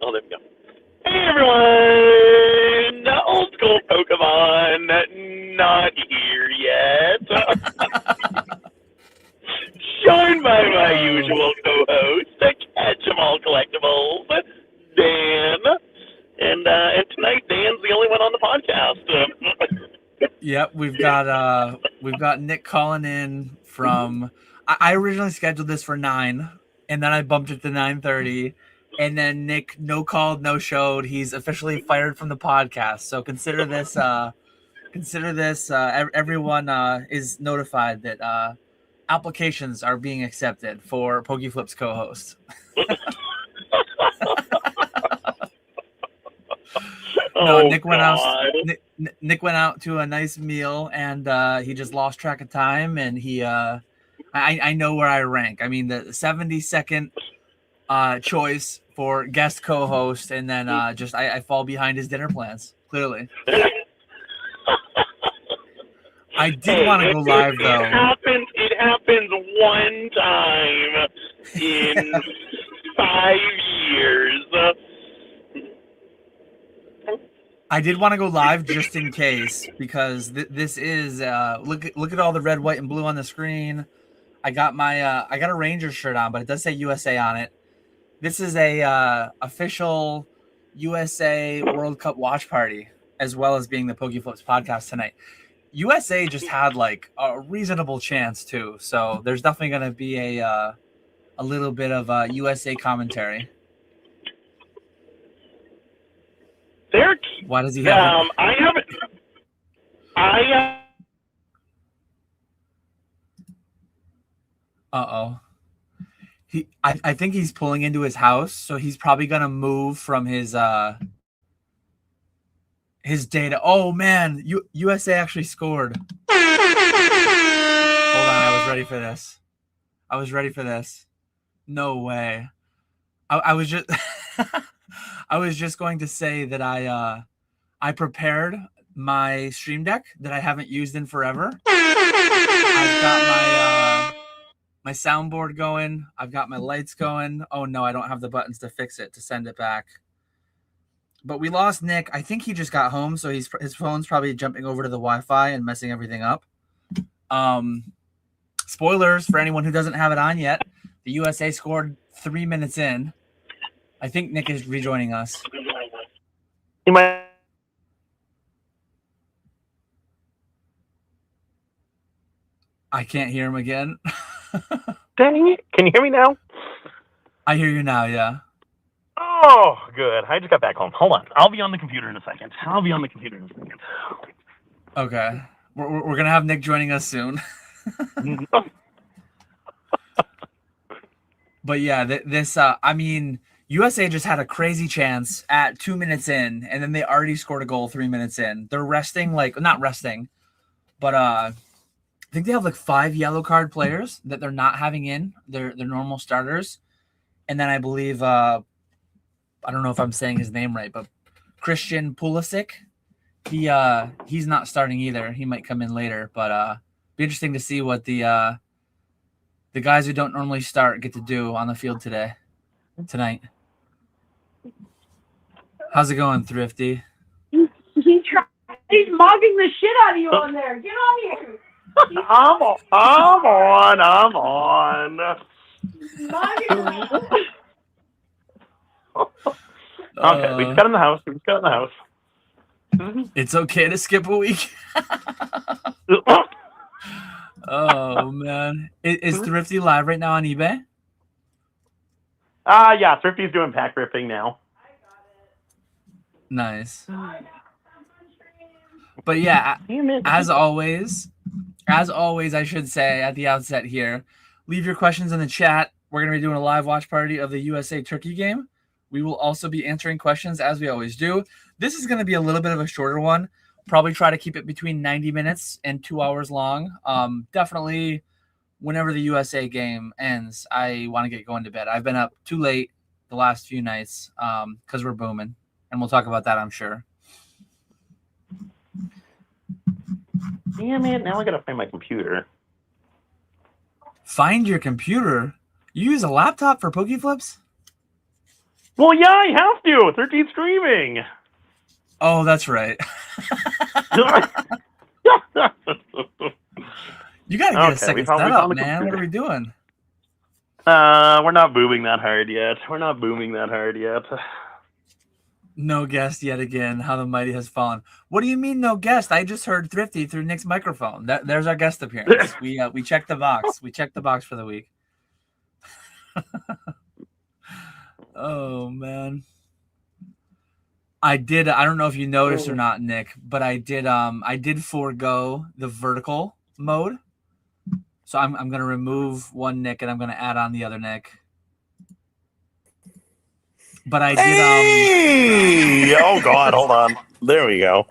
Oh, there we go. Hey everyone! Old school Pokemon, not here yet. Joined by my usual co-host, KetchumAllCollectibles, Dan, and tonight Dan's the only one on the podcast. Yep, we've got Nick calling in from. I originally scheduled this for 9, and then I bumped it to 9:30. And then Nick no called, no showed. He's officially fired from the podcast. So consider this. Everyone is notified that applications are being accepted for Pokeflipz co-host. No, Nick went out. Nick went out to a nice meal, and he just lost track of time. And he, I know where I rank. I mean, the 72nd choice for guest co-host, and then I fall behind his dinner plans. Clearly, I did want to go live though. It happens one time in 5 years. I did want to go live just in case, because this is look at all the red, white, and blue on the screen. I got my I got a Rangers shirt on, but it does say USA on it. This is a official USA World Cup watch party, as well as being the Pokeflipz podcast tonight. USA just had like a reasonable chance too, so there's definitely going to be a little bit of USA commentary. Why does he have? I haven't. I think he's pulling into his house, so he's probably gonna move from his data. Oh man, USA actually scored. Hold on, I was ready for this. No way. I was just I was just going to say that I prepared my stream deck that I haven't used in forever. I've got my soundboard going. I've got my lights going. Oh no, I don't have the buttons to fix it, to send it back. But we lost Nick. I think he just got home, so his phone's probably jumping over to the Wi-Fi and messing everything up. Spoilers for anyone who doesn't have it on yet. The USA scored 3 minutes in. I think Nick is rejoining us. He might. I can't hear him again. Dang it. Can you hear me now? I hear you now, yeah. Oh, good. I just got back home. Hold on. I'll be on the computer in a second. Okay. We're going to have Nick joining us soon. But yeah, I mean, USA just had a crazy chance at 2 minutes in, and then they already scored a goal 3 minutes in. They're resting, not resting, but I think they have like 5 yellow card players that they're not having in. They're normal starters. And then I believe, I don't know if I'm saying his name right, but Christian Pulisic, he's not starting either. He might come in later, but be interesting to see what the guys who don't normally start get to do on the field tonight. How's it going, Thrifty? He's mugging the shit out of you on there. Get on here. I'm on. Okay, we just got in the house. It's okay to skip a week. Oh man, is Thrifty live right now on eBay? Yeah, Thrifty's doing pack ripping now. Nice. But yeah, as always, I should say at the outset here, leave your questions in the chat. We're going to be doing a live watch party of the USA Turkey game. We will also be answering questions as we always do. This is going to be a little bit of a shorter one. Probably try to keep it between 90 minutes and 2 hours long. Definitely whenever the USA game ends, I want to get going to bed. I've been up too late the last few nights because we're booming. And we'll talk about that, I'm sure. Damn it, now I gotta find my computer. Find your computer? You use a laptop for Pokeflipz? Well, yeah, I have to. 13 streaming. Oh, that's right. You gotta get a second setup, man. What are we doing? We're not booming that hard yet. No guest yet again. How the mighty has fallen. What do you mean no guest? I just heard Thrifty through Nick's microphone. There's our guest appearance. We checked the box. We checked the box for the week. Oh man. I don't know if you noticed or not, Nick, but I did forego the vertical mode. So I'm gonna remove one Nick and I'm gonna add on the other Nick. But I did Hey! Oh god, hold on. There we go.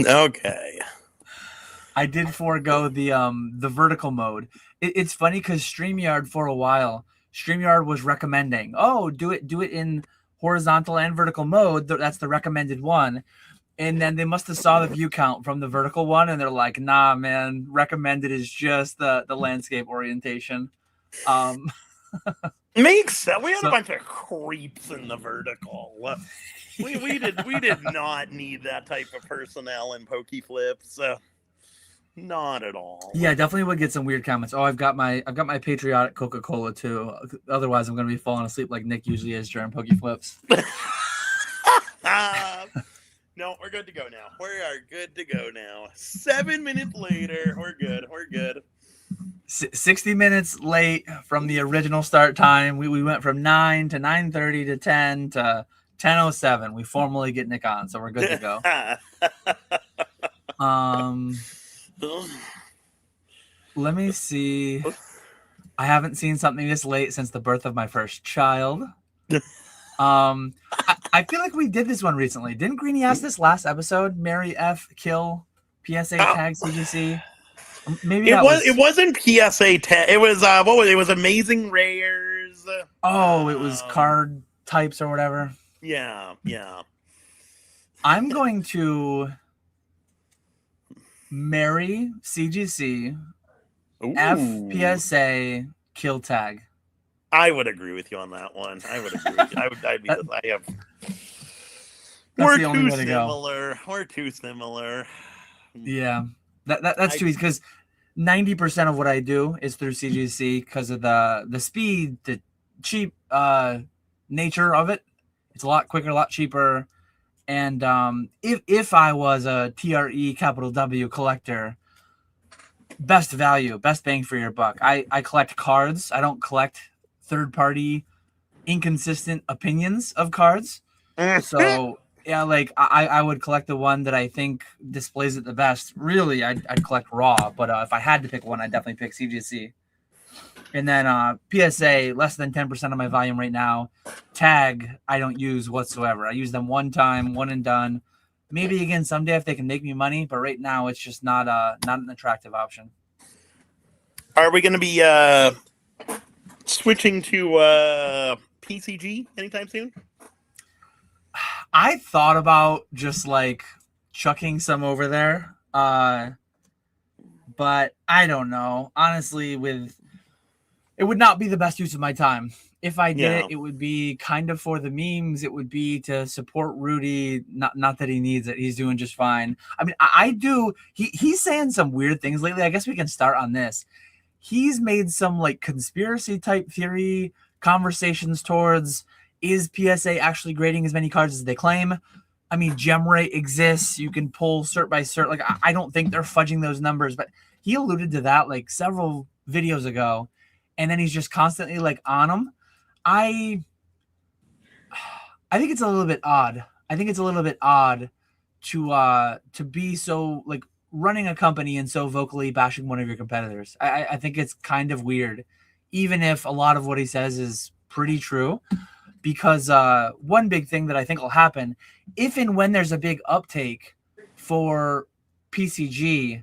Okay. I did forego the vertical mode. It's funny because StreamYard for a while, StreamYard was recommending, oh, do it in horizontal and vertical mode. That's the recommended one. And then they must have saw the view count from the vertical one, and they're like, nah, man, recommended is just the landscape orientation. Makes sense. We had a bunch of creeps in the vertical. We did not need that type of personnel in Pokeflipz. Not at all. Yeah, definitely would get some weird comments. Oh, I've got my patriotic Coca-Cola too. Otherwise, I'm gonna be falling asleep like Nick usually is during Pokeflipz. No, we're good to go now. We are good to go now. 7 minutes later, we're good. 60 minutes late from the original start time. We went from 9 to 9:30 to 10 to 10:07. We formally get Nick on, so we're good to go. Let me see. I haven't seen something this late since the birth of my first child. I feel like we did this one recently. Didn't Greenie ask this last episode? Mary F. Kill PSA tag CGC. Maybe it wasn't PSA tag. It was what was it? It was Amazing Rares. Oh, it was card types or whatever. Yeah. I'm going to marry CGC. Ooh. FPSA kill tag. I would agree with you on that one. I would agree with you. We're too similar. We're too similar. Yeah. That's too easy because 90% of what I do is through CGC because of the speed, the cheap nature of it. It's a lot quicker, a lot cheaper. And if I was a TRE capital W collector, best value, best bang for your buck. I collect cards. I don't collect third-party inconsistent opinions of cards. So yeah, like I would collect the one that I think displays it the best. Really, I'd collect raw, but if I had to pick one, I'd definitely pick CGC. And then PSA, less than 10% of my volume right now. Tag, I don't use whatsoever. I use them one time, one and done. Maybe again someday if they can make me money, but right now it's just not an attractive option. Are we going to be switching to PCG anytime soon? I thought about just like chucking some over there, but I don't know. Honestly, it would not be the best use of my time. If I did it, it would be kind of for the memes. It would be to support Rudy. Not that he needs it. He's doing just fine. I mean, I do. He's saying some weird things lately. I guess we can start on this. He's made some like conspiracy type theory conversations towards, is PSA actually grading as many cards as they claim? I mean, gem rate exists. You can pull cert by cert. Like, I don't think they're fudging those numbers, but he alluded to that like several videos ago. And then he's just constantly like on them. I think it's a little bit odd. I think it's a little bit odd to be so like running a company and so vocally bashing one of your competitors. I think it's kind of weird, even if a lot of what he says is pretty true. Because one big thing that I think will happen, if and when there's a big uptake for PCG,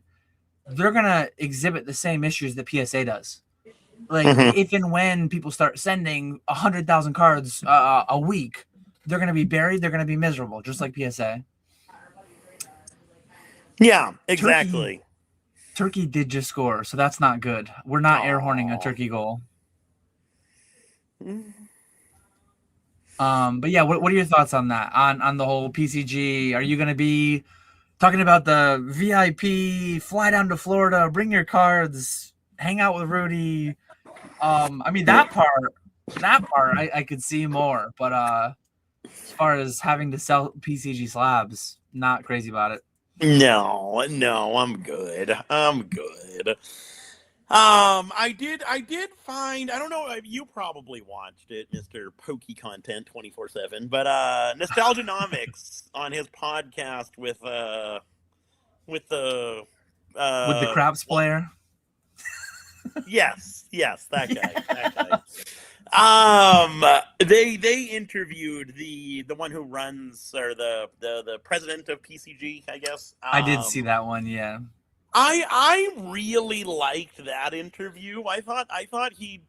they're gonna exhibit the same issues that PSA does. Like if and when people start sending 100,000 cards a week, they're gonna be buried. They're gonna be miserable, just like PSA. Yeah, exactly. Turkey did just score, so that's not good. We're not air horning a turkey goal. But yeah, what are your thoughts on that? On the whole PCG? Are you going to be talking about the VIP, fly down to Florida, bring your cards, hang out with Rudy? I mean that part I could see more, but as far as having to sell PCG slabs, not crazy about it. No, I'm good. I'm good. I did find, I don't know, you probably watched it, Mr. Pokey Content 24/7, but Nostalgianomics on his podcast with the With the craps player. Yes, that guy. They interviewed the one who runs, or the president of PCG, I guess. I did see that one, yeah. I really liked that interview. I thought he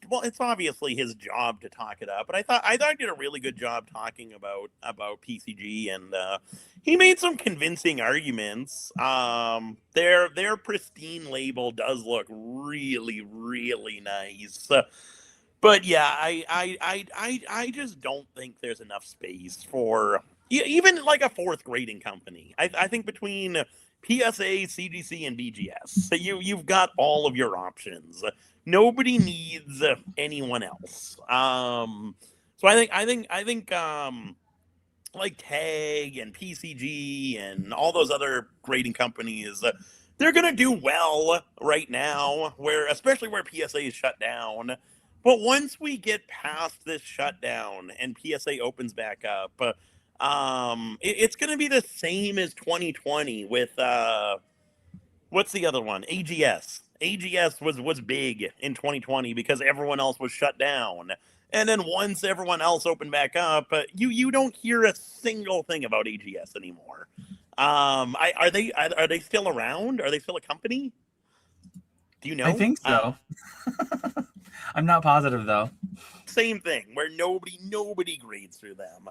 well, it's obviously his job to talk it up, but I thought he did a really good job talking about PCG, and he made some convincing arguments. Their pristine label does look really, really nice. But yeah, I just don't think there's enough space for even like a fourth grading company. I think between PSA, CGC, and BGS, you've got all of your options. Nobody needs anyone else. So I think like Tag and PCG and all those other grading companies, they're gonna do well right now, especially where PSA is shut down. But once we get past this shutdown and PSA opens back up, it's going to be the same as 2020 with what's the other one? AGS. AGS was big in 2020 because everyone else was shut down. And then once everyone else opened back up, you don't hear a single thing about AGS anymore. Are they still around? Are they still a company? Do you know? I think so. I'm not positive though. Same thing, where nobody grades through them.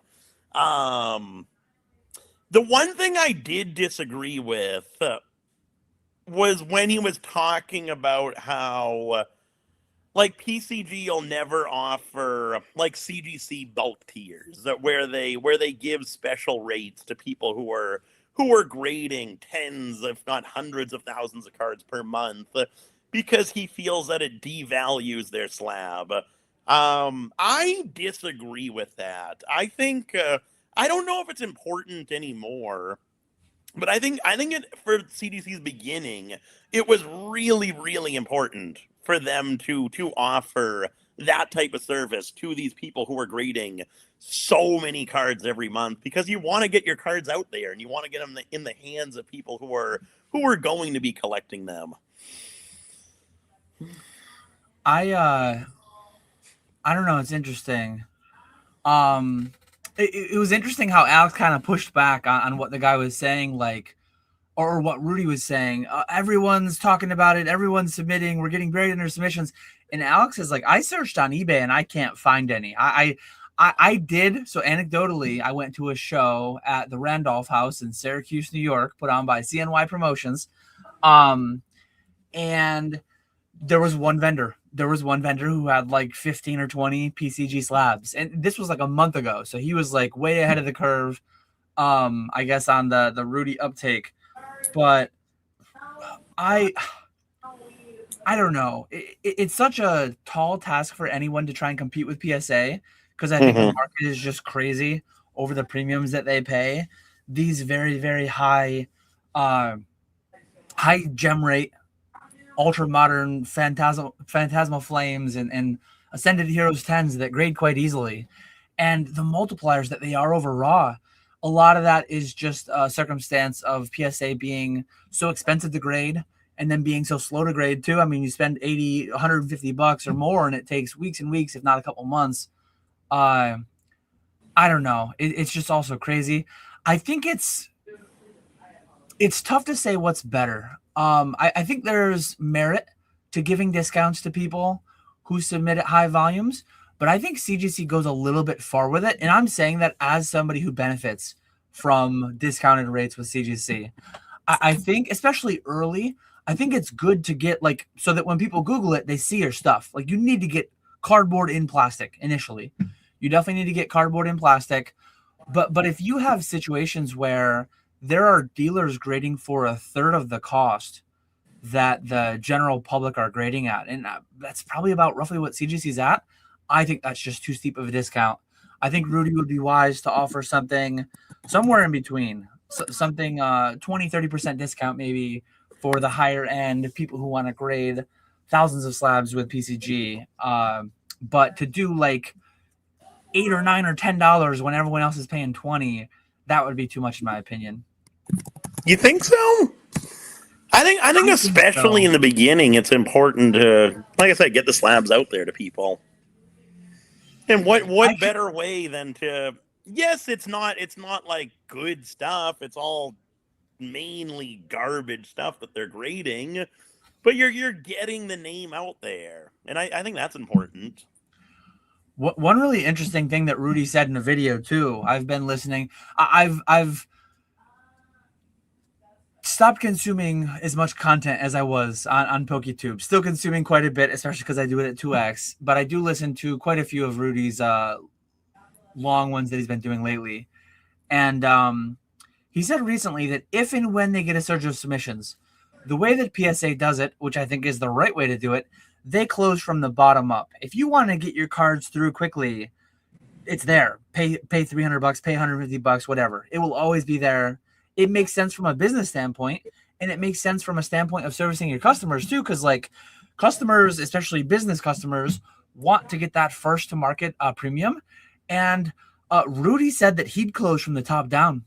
The one thing I did disagree with was when he was talking about how like PCG will never offer like CGC bulk tiers, where they give special rates to people who are grading tens, if not hundreds of thousands of cards per month, because he feels that it devalues their slab. I disagree with that. I think I don't know if it's important anymore, but I think for CDC's beginning, it was really, really important for them to offer that type of service to these people who are grading so many cards every month, because you want to get your cards out there and you want to get them in the hands of people who are going to be collecting them. I don't know. It's interesting. It was interesting how Alex kind of pushed back on what the guy was saying, like, or what Rudy was saying. Everyone's talking about it. Everyone's submitting. We're getting buried in their submissions. And Alex is like, I searched on eBay and I can't find any. I did. So anecdotally, I went to a show at the Randolph House in Syracuse, New York, put on by CNY Promotions. And there was one vendor. There was one vendor who had like 15 or 20 PCG slabs. And this was like a month ago. So he was like way ahead of the curve, I guess, on the Rudy uptake. But I don't know. It's such a tall task for anyone to try and compete with PSA, because I think the market is just crazy over the premiums that they pay. These very, very high gem rate, ultra modern phantasmal flames and Ascended Heroes 10s that grade quite easily. And the multipliers that they are over raw, a lot of that is just a circumstance of PSA being so expensive to grade and then being so slow to grade too. I mean, you spend $80, $150 or more and it takes weeks and weeks, if not a couple months. I don't know. It's just also crazy. I think it's tough to say what's better. I think there's merit to giving discounts to people who submit at high volumes, but I think CGC goes a little bit far with it. And I'm saying that as somebody who benefits from discounted rates with CGC. I think, especially early, I think it's good to get, like, so that when people Google it, they see your stuff. Like, you need to get cardboard in plastic initially. You definitely need to get cardboard and plastic. But if you have situations where there are dealers grading for a third of the cost that the general public are grading at, and that's probably about roughly what CGC's at, I think that's just too steep of a discount. I think Rudy would be wise to offer something somewhere in between, something 20-30% discount maybe for the higher end people who want to grade thousands of slabs with PCG. But to do like $8 or $9 or $10 when everyone else is paying 20, that would be too much in my opinion. You think so? I think especially in the beginning, it's important to, like I said, get the slabs out there to people. And what better way than to? Yes, it's not like good stuff. It's all mainly garbage stuff that they're grading, but you're getting the name out there, and I think that's important. One really interesting thing that Rudy said in the video too. I've been listening. I've stopped consuming as much content as I was on PokeTube. Still consuming quite a bit, especially because I do it at 2x. But I do listen to quite a few of Rudy's long ones that he's been doing lately. And he said recently that if and when they get a surge of submissions, the way that PSA does it, which I think is the right way to do it, they close from the bottom up. If you want to get your cards through quickly, it's there. Pay $300, pay $150, whatever. It will always be there. It makes sense from a business standpoint, and it makes sense from a standpoint of servicing your customers too, because like customers, especially business customers, want to get that first to market premium. And Rudy said that he'd close from the top down.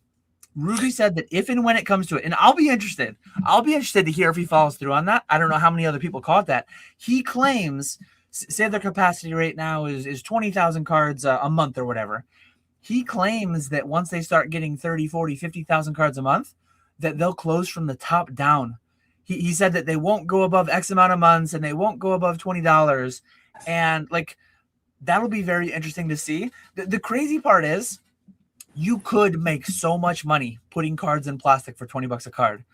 Rudy said that if and when it comes to it, and I'll be interested to hear if he follows through on that. I don't know how many other people caught that. He claims, say their capacity right now is 20,000 cards a month or whatever. He claims that once they start getting 30, 40, 50,000 cards a month, that they'll close from the top down. He said that they won't go above X amount of months and they won't go above $20. And like, that'll be very interesting to see. The crazy part is you could make so much money putting cards in plastic for $20 a card.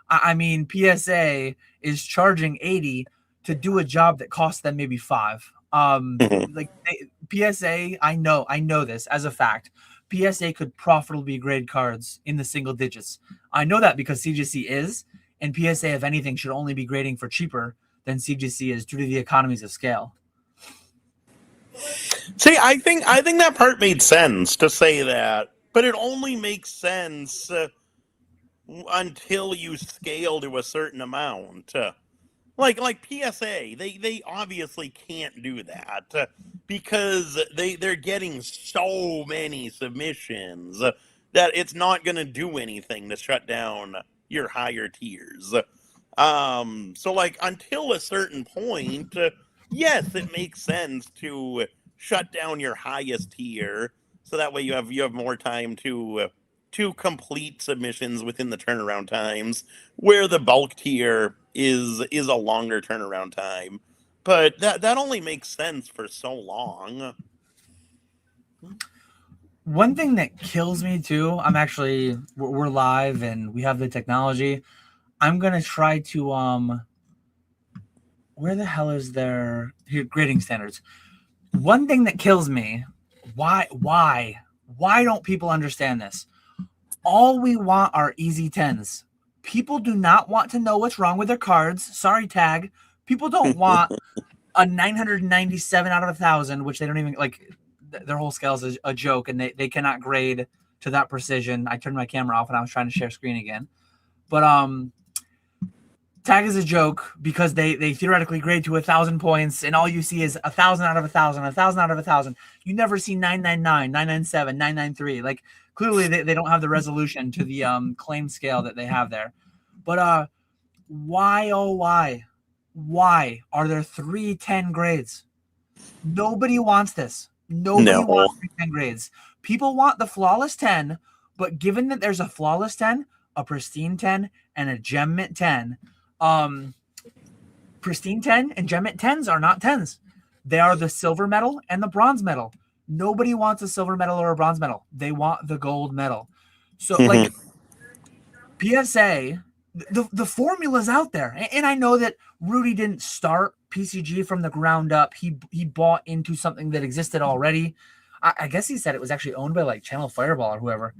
I mean, PSA is charging $80 to do a job that costs them maybe $5. Like PSA, I know this as a fact. PSA could profitably grade cards in the single digits. I know that because CGC is, and PSA, if anything, should only be grading for cheaper than CGC is due to the economies of scale. See, I think that part made sense to say that, but it only makes sense until you scale to a certain amount. Like PSA, they obviously can't do that because they're getting so many submissions that it's not going to do anything to shut down your higher tiers. So like until a certain point, yes, it makes sense to shut down your highest tier so that way you have more time to complete submissions within the turnaround times, where the bulk tier is a longer turnaround time. But that only makes sense for so long. One thing that kills me too, we're live and we have the technology. I'm gonna try to where the hell is their grading standards? One thing that kills me, why don't people understand this? All we want are easy 10s. People do not want to know what's wrong with their cards. Sorry, Tag. People don't want a 997 out of 1,000, which they don't even like. Their whole scale is a joke, and they cannot grade to that precision. I turned my camera off, and I was trying to share screen again. But Tag is a joke because they theoretically grade to 1,000 points, and all you see is 1,000 out of 1,000, 1,000 out of 1,000. You never see 999, 997, 993. Like, clearly, they don't have the resolution to the claim scale that they have there. But why, oh, why are there 310 grades? Nobody wants this. Nobody wants 310 grades. People want the flawless 10, but given that there's a flawless 10, a pristine 10, and a gem mint 10, pristine 10 and gem mint 10s are not 10s. They are the silver medal and the bronze medal. Nobody wants a silver medal or a bronze medal. They want the gold medal. So, like, PSA, the formula's out there. And I know that Rudy didn't start PCG from the ground up. He bought into something that existed already. I guess he said it was actually owned by like Channel Fireball or whoever.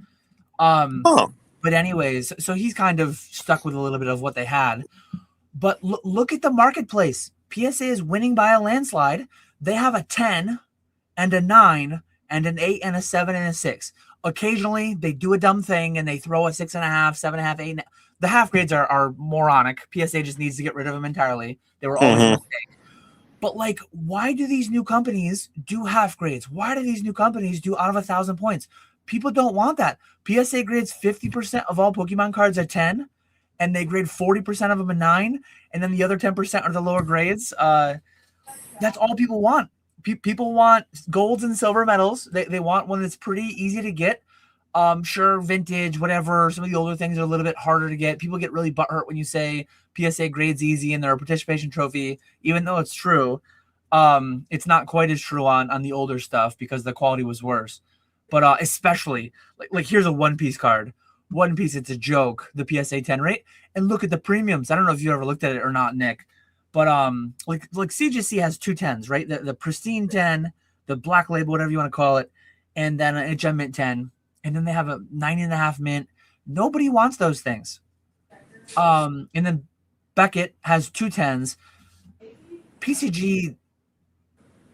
Oh. But anyways, so he's kind of stuck with a little bit of what they had. But look at the marketplace. PSA is winning by a landslide. They have a 10 and a 9 and an 8 and a 7 and a 6. Occasionally, they do a dumb thing and they throw a 6.5, 7.5, 8. The half grades are moronic. PSA just needs to get rid of them entirely. They were always a mistake. But like, why do these new companies do half grades? Why do these new companies do out of 1,000 points? People don't want that. PSA grades 50% of all Pokemon cards a 10, and they grade 40% of them a 9, and then the other 10% are the lower grades. That's all people want. People want golds and silver medals. They want one that's pretty easy to get. Sure, vintage, whatever. Some of the older things are a little bit harder to get. People get really butthurt when you say PSA grades easy and they're a participation trophy, even though it's true. It's not quite as true on the older stuff because the quality was worse. But especially like here's a One Piece card. One Piece, it's a joke, the PSA 10 rate. And look at the premiums. I don't know if you ever looked at it or not, Nick. But like CGC has 2 10s, right? The pristine 10, the black label, whatever you want to call it, and then a gem mint 10. And then they have a 9.5 mint. Nobody wants those things. And then Beckett has 2 10s. PCG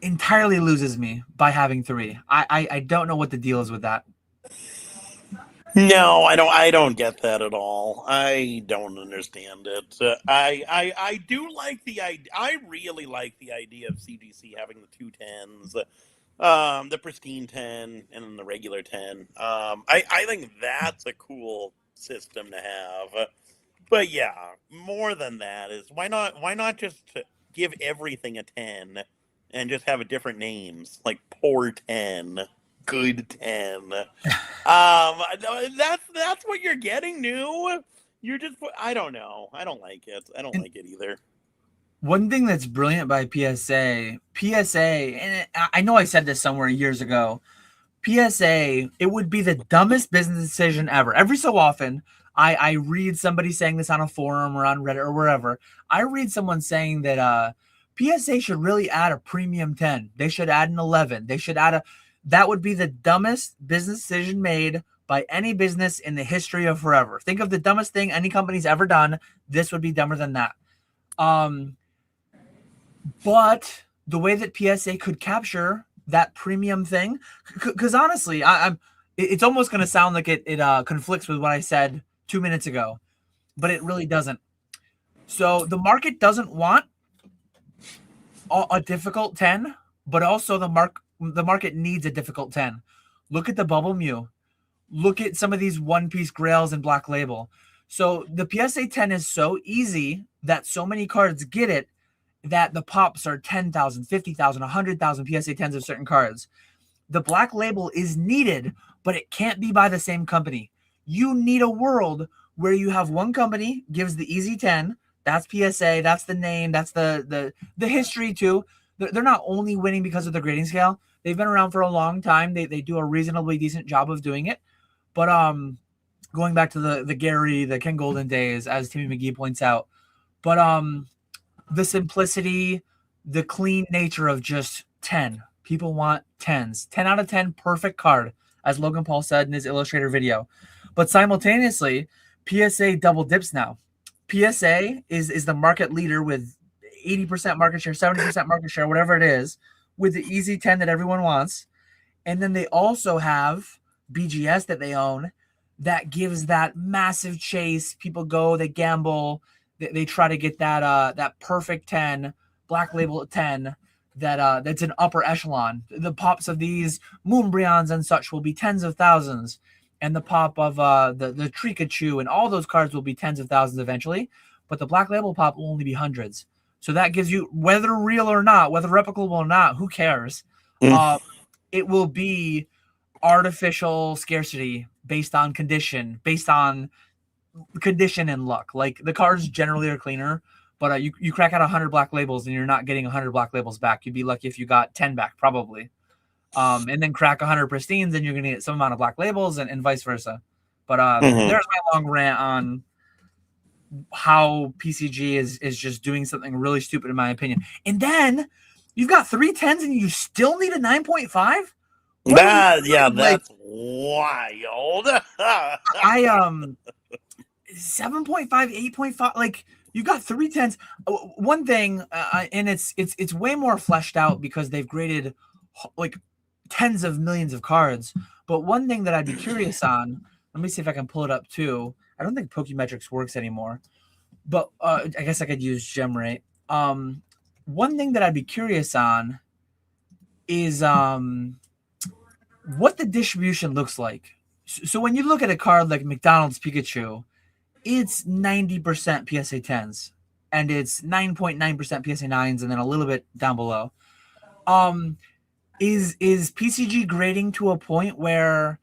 entirely loses me by having 3. I don't know what the deal is with that. No, I don't get that at all. I don't understand it. I do like the idea. I really like the idea of CGC having the 2 10s, the pristine 10 and then the regular 10. I think that's a cool system to have. But yeah, more than that is why not just give everything a 10 and just have a different names like poor 10. Good 10. That's what you're getting new. You're just, I don't know. I don't like it. I don't like it either. One thing that's brilliant by PSA, and I know I said this somewhere years ago, PSA, it would be the dumbest business decision ever. Every so often, I read somebody saying this on a forum or on Reddit or wherever. I read someone saying that PSA should really add a premium 10. They should add an 11. They should add that would be the dumbest business decision made by any business in the history of forever. Think of the dumbest thing any company's ever done. This would be dumber than that. But the way that PSA could capture that premium thing, because honestly, it's almost going to sound like it conflicts with what I said 2 minutes ago, but it really doesn't. So the market doesn't want a difficult 10, but also the market needs a difficult 10. Look at the Bubble Mew. Look at some of these One Piece Grails and Black Label. So the PSA 10 is so easy that so many cards get it that the pops are 10,000, 50,000, 100,000 PSA 10s of certain cards. The Black Label is needed, but it can't be by the same company. You need a world where you have one company gives the easy 10. That's PSA. That's the name. That's the history too. They're not only winning because of the grading scale. They've been around for a long time. They do a reasonably decent job of doing it. But going back to the Gary, the Ken Golden days, as Timmy McGee points out. But the simplicity, the clean nature of just 10. People want 10s. 10 out of 10, perfect card, as Logan Paul said in his Illustrator video. But simultaneously, PSA double dips now. PSA is the market leader with 80% market share, 70% market share, whatever it is, with the easy 10 that everyone wants. And then they also have BGS that they own that gives that massive chase. People go, they gamble, they try to get that perfect 10, Black Label 10 that's an upper echelon. The pops of these Moonbreons and such will be tens of thousands. And the pop of the Trikachu and all those cards will be tens of thousands eventually. But the Black Label pop will only be hundreds. So that gives you, whether real or not, whether replicable or not, who cares? It will be artificial scarcity based on condition and luck. Like the cards generally are cleaner, but you crack out 100 Black Labels and you're not getting 100 Black Labels back. You'd be lucky if you got 10 back, probably. And then crack 100 pristines and you're going to get some amount of Black Labels and vice versa. But there's my long rant on how PCG is just doing something really stupid in my opinion. And then you've got 3 10s and you still need a 9.5? That's wild. I 7.5, 8.5, like you got 310s. One thing, and it's way more fleshed out because they've graded like tens of millions of cards. But one thing that I'd be curious on, let me see if I can pull it up too. I don't think Pokemetrics works anymore, but I guess I could use gem rate. One thing that I'd be curious on is what the distribution looks like. So when you look at a card like McDonald's Pikachu, it's 90% PSA 10s and it's 9.9% PSA 9s and then a little bit down below. Is PCG grading to a point where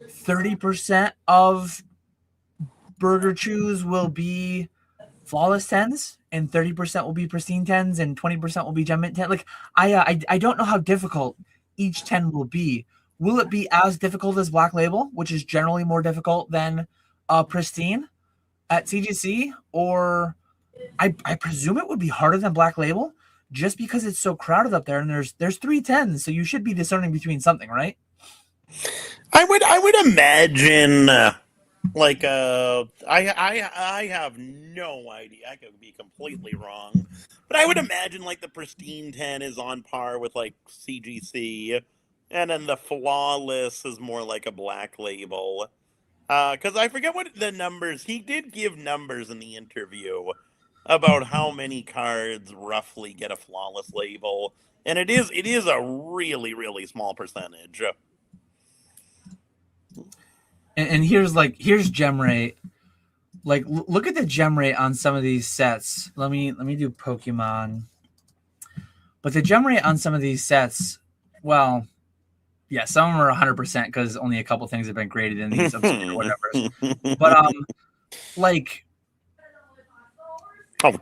30% of Burger Chews will be flawless 10s and 30% will be pristine 10s and 20% will be gem mint 10? Like I don't know how difficult each 10 will be. Will it be as difficult as Black Label, which is generally more difficult than pristine at CGC? Or I presume it would be harder than Black Label just because it's so crowded up there and there's 3 10s, so you should be discerning between something, right? I would imagine I have no idea. I could be completely wrong, but I would imagine like the pristine 10 is on par with like CGC, and then the flawless is more like a Black Label. Because I forget what the numbers. He did give numbers in the interview about how many cards roughly get a flawless label, and it is a really, really small percentage. And here's gem rate. Like look at the gem rate on some of these sets. Let me do Pokemon. But the gem rate on some of these sets, well, yeah, some of them are 100% because only a couple things have been graded in these or whatever. But like,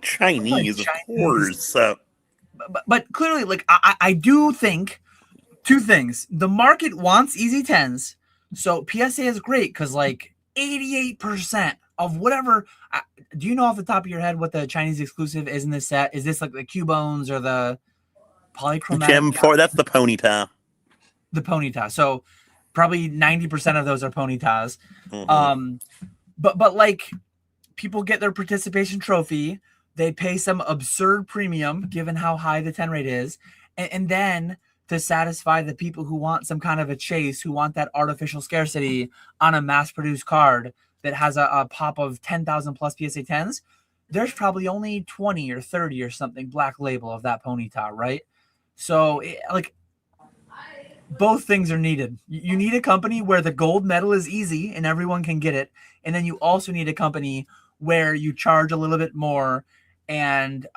Chinese, of course. But clearly, like I do think two things. The market wants easy 10s, so PSA is great because like 88% of whatever. Do you know off the top of your head what the Chinese exclusive is in this set? Is this like the Cubones or the polychromatic? Gem 4, that's the Ponyta. The Ponyta. So probably 90% of those are Ponytas. Mm-hmm. But like people get their participation trophy. They pay some absurd premium given how high the 10 rate is. And then to satisfy the people who want some kind of a chase, who want that artificial scarcity on a mass-produced card that has a pop of 10,000 plus PSA 10s, there's probably only 20 or 30 or something Black Label of that Ponyta, right? So, like, both things are needed. You need a company where the gold medal is easy and everyone can get it. And then you also need a company where you charge a little bit more and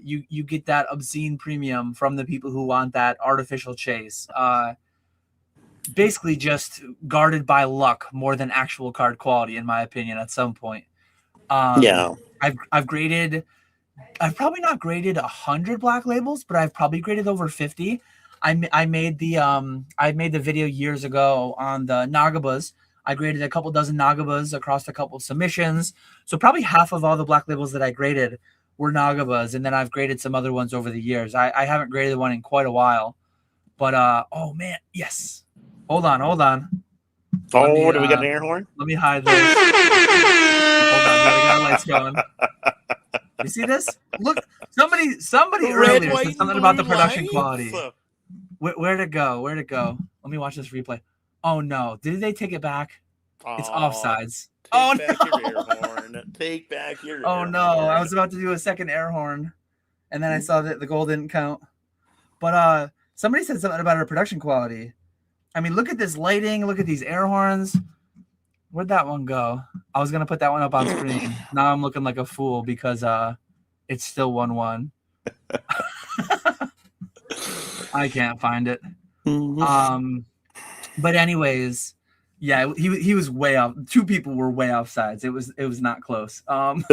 you get that obscene premium from the people who want that artificial chase. Basically just guarded by luck more than actual card quality, in my opinion, at some point. Yeah. I've probably not graded 100 Black Labels, but I've probably graded over 50. I made the video years ago on the Nagabas. I graded a couple dozen Nagabas across a couple submissions. So probably half of all the Black Labels that I graded were Nagabas, and then I've graded some other ones over the years. I haven't graded one in quite a while. But oh man, yes. Hold on. Do we get an air horn? Let me hide this. Hold on, we got lights going. You see this? Look, somebody earlier said something about the production quality. Where'd it go? Let me watch this replay. Oh no, did they take it back? It's offsides. Take back your Oh no, I was about to do a second air horn, and then I saw that the goal didn't count. But somebody said something about our production quality. I mean, look at this lighting. Look at these air horns. Where'd that one go? I was gonna put that one up on screen. Now I'm looking like a fool because it's still 1-1. I can't find it. But anyways, yeah, he was way off. Two people were way off sides. It was not close. But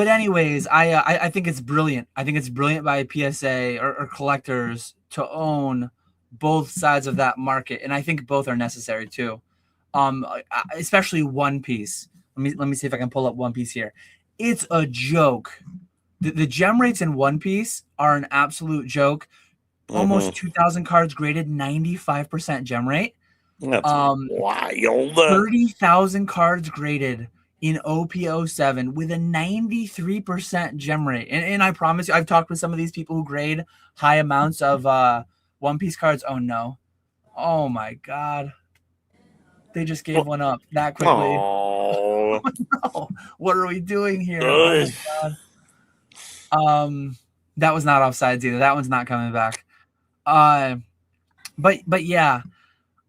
anyways, I think it's brilliant. I think it's brilliant by PSA or collectors to own both sides of that market, and I think both are necessary too. Especially One Piece. Let me see if I can pull up One Piece here. It's a joke. The gem rates in One Piece are an absolute joke. almost 2,000 cards graded, 95% gem rate. That's wild. 30,000 cards graded in OP07 with a 93% gem rate. And I promise you, I've talked with some of these people who grade high amounts of One Piece cards. Oh no. Oh my God. They just gave one up that quickly. Oh. No. What are we doing here? Oh my God. That was not offsides either. That one's not coming back. But yeah.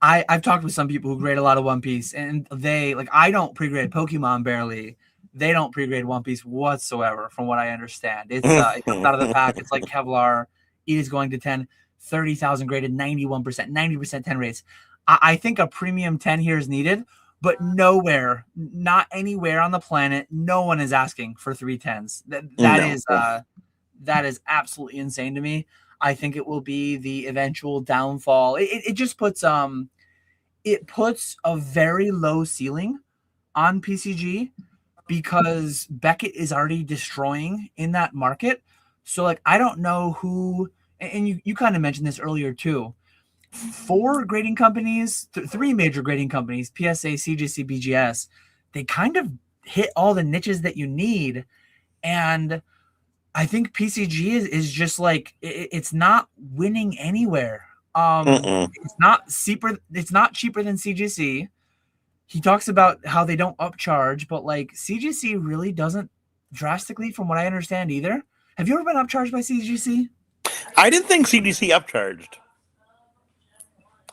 I've talked with some people who grade a lot of One Piece, and they I don't pre-grade Pokemon barely. They don't pre-grade One Piece whatsoever, from what I understand. It comes out of the pack. It's like Kevlar. It is going to 10, 30,000 graded, 91%, 90% 10 rates. I think a premium 10 here is needed, but nowhere, not anywhere on the planet, no one is asking for 3 10s. That is absolutely insane to me. I think it will be the eventual downfall. It just puts it puts a very low ceiling on PCG because Beckett is already destroying in that market. So I don't know who, and you kind of mentioned this earlier too. 4 grading companies, 3 major grading companies, PSA, CGC, BGS, they kind of hit all the niches that you need. And I think PCG is just it's not winning anywhere. It's not cheaper. It's not cheaper than CGC. He talks about how they don't upcharge, but CGC really doesn't drastically, from what I understand, either. Have you ever been upcharged by CGC? I didn't think CGC upcharged.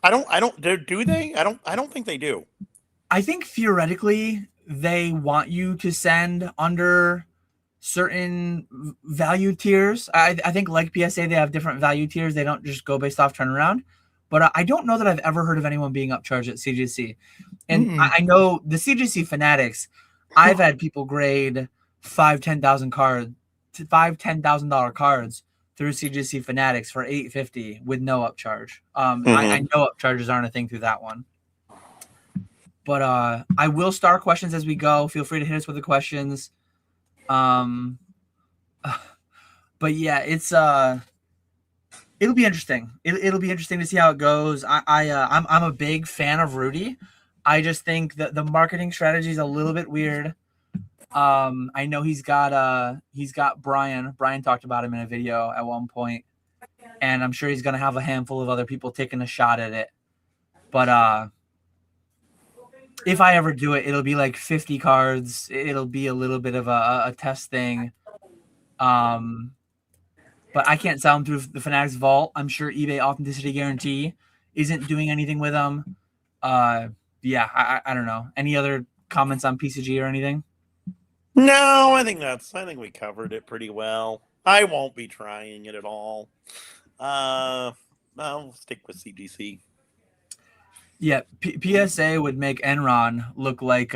I don't. Do they? I don't think they do. I think theoretically they want you to send under certain value tiers. I think like PSA, they have different value tiers. They don't just go based off turnaround. But I don't know that I've ever heard of anyone being upcharged at CGC. And I know the CGC fanatics, I've had people grade $10,000 cards through CGC fanatics for $850 with no upcharge. I know upcharges aren't a thing through that one. But I will start questions as we go. Feel free to hit us with the questions. But yeah, it's it'll be interesting. It'll be interesting to see how it goes. I'm a big fan of Rudy. I just think that the marketing strategy is a little bit weird. I know he's got Brian. Brian talked about him in a video at one point, and I'm sure he's gonna have a handful of other people taking a shot at it. But if I ever do it, it'll be 50 cards. It'll be a little bit of a test thing. But I can't sell them through the Fanatics Vault. I'm sure eBay Authenticity Guarantee isn't doing anything with them. Yeah, I don't know. Any other comments on PCG or anything? No, I think we covered it pretty well. I won't be trying it at all. I'll stick with CGC. Yeah, PSA would make Enron look like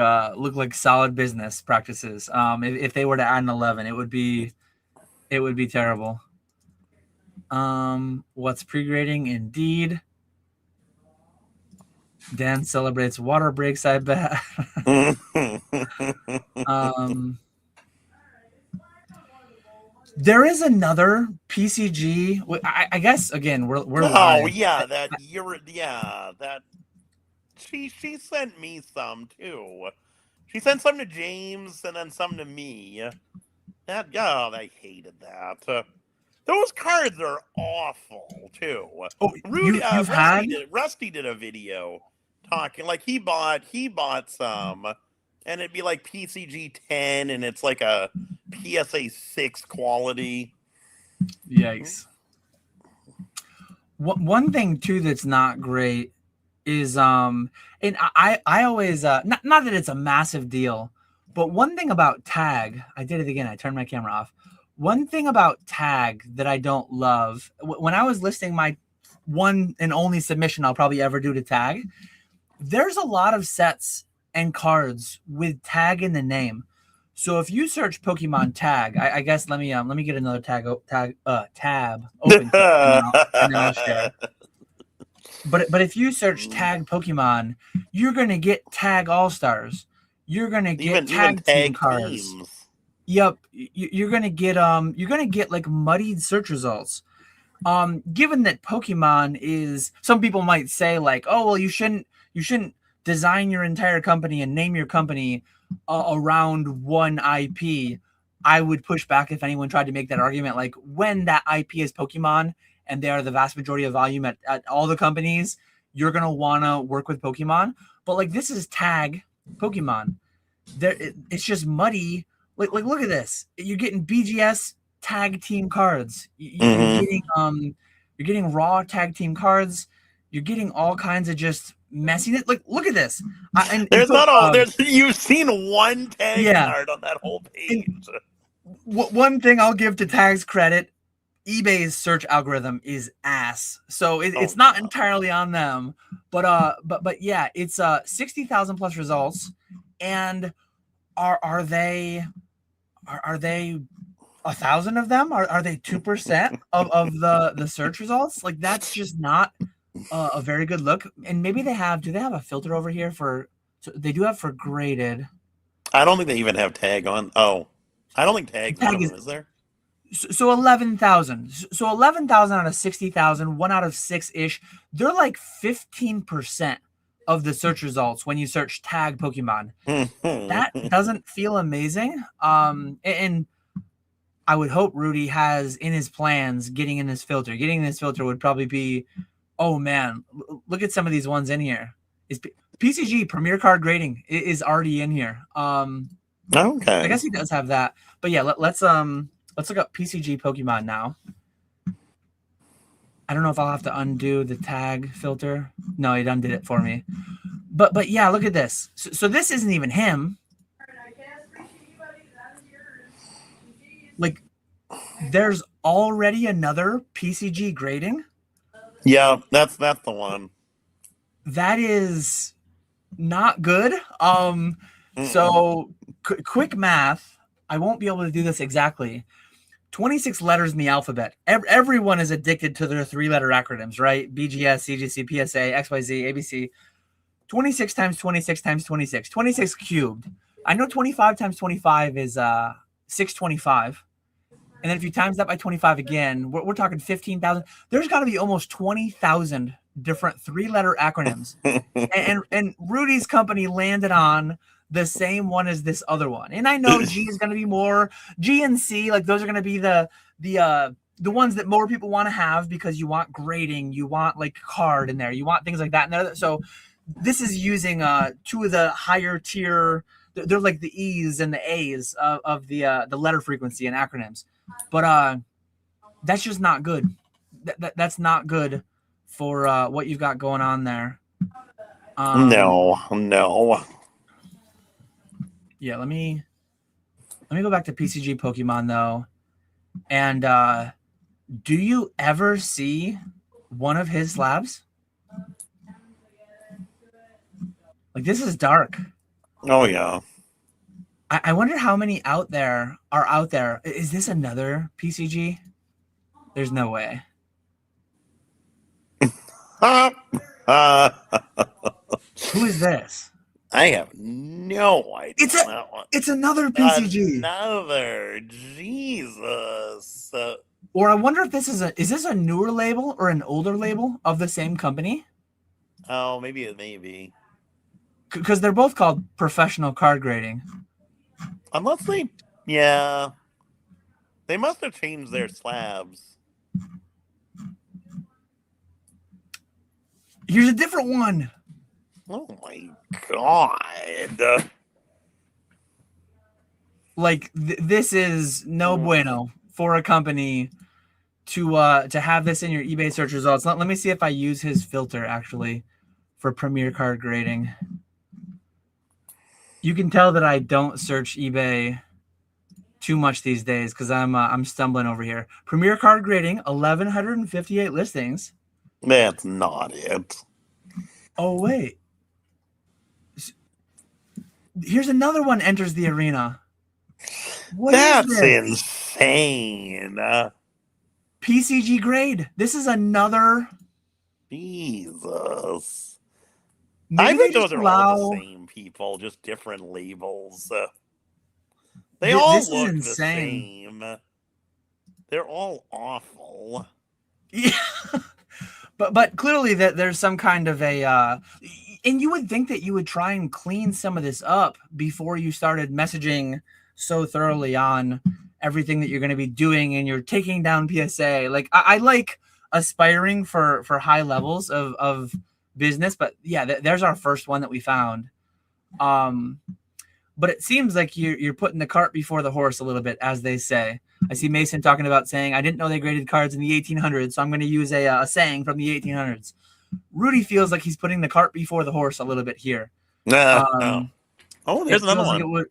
solid business practices. If they were to add an 11, it would be terrible. What's pre-grading? Indeed. Dan celebrates water breaks, I bet. There is another PCG. I guess again we're live. She sent me some too. She sent some to James and then some to me. I hated that. Those cards are awful too. Oh, Rusty did a video talking he bought some, and it'd be PCG 10, and it's a PSA 6 quality. Yikes! One thing too that's not great is and I always not that it's a massive deal, but one thing about tag, I did it again. I turned my camera off. One thing about tag that I don't love, when I was listing my one and only submission I'll probably ever do to tag, there's a lot of sets and cards with tag in the name. So if you search Pokemon tag, I guess let me get another tab open and then I'll share. But if you search tag Pokemon, you're gonna get tag All-Stars. You're gonna get tag team cards. Teams. Yep, you're gonna get muddied search results. Given that Pokemon is, some people might say like, oh well, you shouldn't design your entire company and name your company around one IP. I would push back if anyone tried to make that argument. Like when that IP is Pokemon and they are the vast majority of volume at all the companies, you're gonna wanna work with Pokemon. But like this is tag Pokemon. It's just muddy. Like look at this. You're getting BGS tag team cards. You're getting raw tag team cards. You're getting all kinds of just messiness. Like look at this. You've seen one tag card on that whole page. One thing I'll give to tags credit, eBay's search algorithm is ass. So it's not entirely on them, but yeah, it's 60,000 plus results. And are they 1,000 of them? Are they 2% of the search results? Like that's just not a very good look. And maybe do they have a filter over here for? So they do have for graded. I don't think they even have tag on. Oh, I don't think tag is there. So 11,000. So 11,000 out of 60,000, 1 out of 6-ish. They're like 15% of the search results when you search tag Pokemon. That doesn't feel amazing. And I would hope Rudy has in his plans getting in this filter. Getting in this filter would probably be, oh man, look at some of these ones in here. Is PCG Premier Card Grading is already in here. Okay. I guess he does have that. But yeah, let's look up PCG Pokemon now. I don't know if I'll have to undo the tag filter. No, it undid it for me. But yeah, look at this. So this isn't even him. Like, there's already another PCG grading. Yeah, that's the one. That is not good. So quick math. I won't be able to do this exactly. 26 letters in the alphabet. Everyone is addicted to their 3-letter acronyms, right? BGS, CGC, PSA, XYZ, ABC. 26 times 26 times 26. 26 cubed. I know 25 times 25 is 625. And then if you times that by 25 again, we're talking 15,000. There's got to be almost 20,000 different 3-letter acronyms. and Rudy's company landed on the same one as this other one. And I know G is going to be more. G and C, like those are going to be the ones that more people want to have because you want grading, you want like card in there, you want things like that in there. So this is using 2 of the higher tier. They're like the E's and the A's of the letter frequency and acronyms. But that's just not good. That's not good for what you've got going on there. No. Yeah, let me go back to PCG Pokemon though. And do you ever see one of his slabs? Like this is dark. Oh yeah. I wonder how many out there are out there. Is this another PCG? There's no way. Who is this? I have no idea. It's another PCG. Another Jesus. Or I wonder if is this a newer label or an older label of the same company? Oh, maybe. Because they're both called professional card grading. Unless they must have changed their slabs. Here's a different one. Oh my god! Like this is no bueno for a company to have this in your eBay search results. Let me see if I use his filter actually for Premier Card Grading. You can tell that I don't search eBay too much these days because I'm stumbling over here. Premier Card Grading, 1,158 listings. That's not it. Oh wait. Here's another one enters the arena. That's insane. PCG grade. This is another. Jesus. Maybe I think those are all the same people, just different labels. They all look the same. They're all awful. Yeah. But clearly that there's some kind of a and you would think that you would try and clean some of this up before you started messaging so thoroughly on everything that you're going to be doing, and you're taking down PSA. Like I like aspiring for high levels of business, but yeah, there's our first one that we found. But it seems like you're putting the cart before the horse a little bit, as they say. I see Mason talking about saying, I didn't know they graded cards in the 1800s, so I'm going to use a saying from the 1800s. Rudy feels like he's putting the cart before the horse a little bit here. No. Oh, there's another one.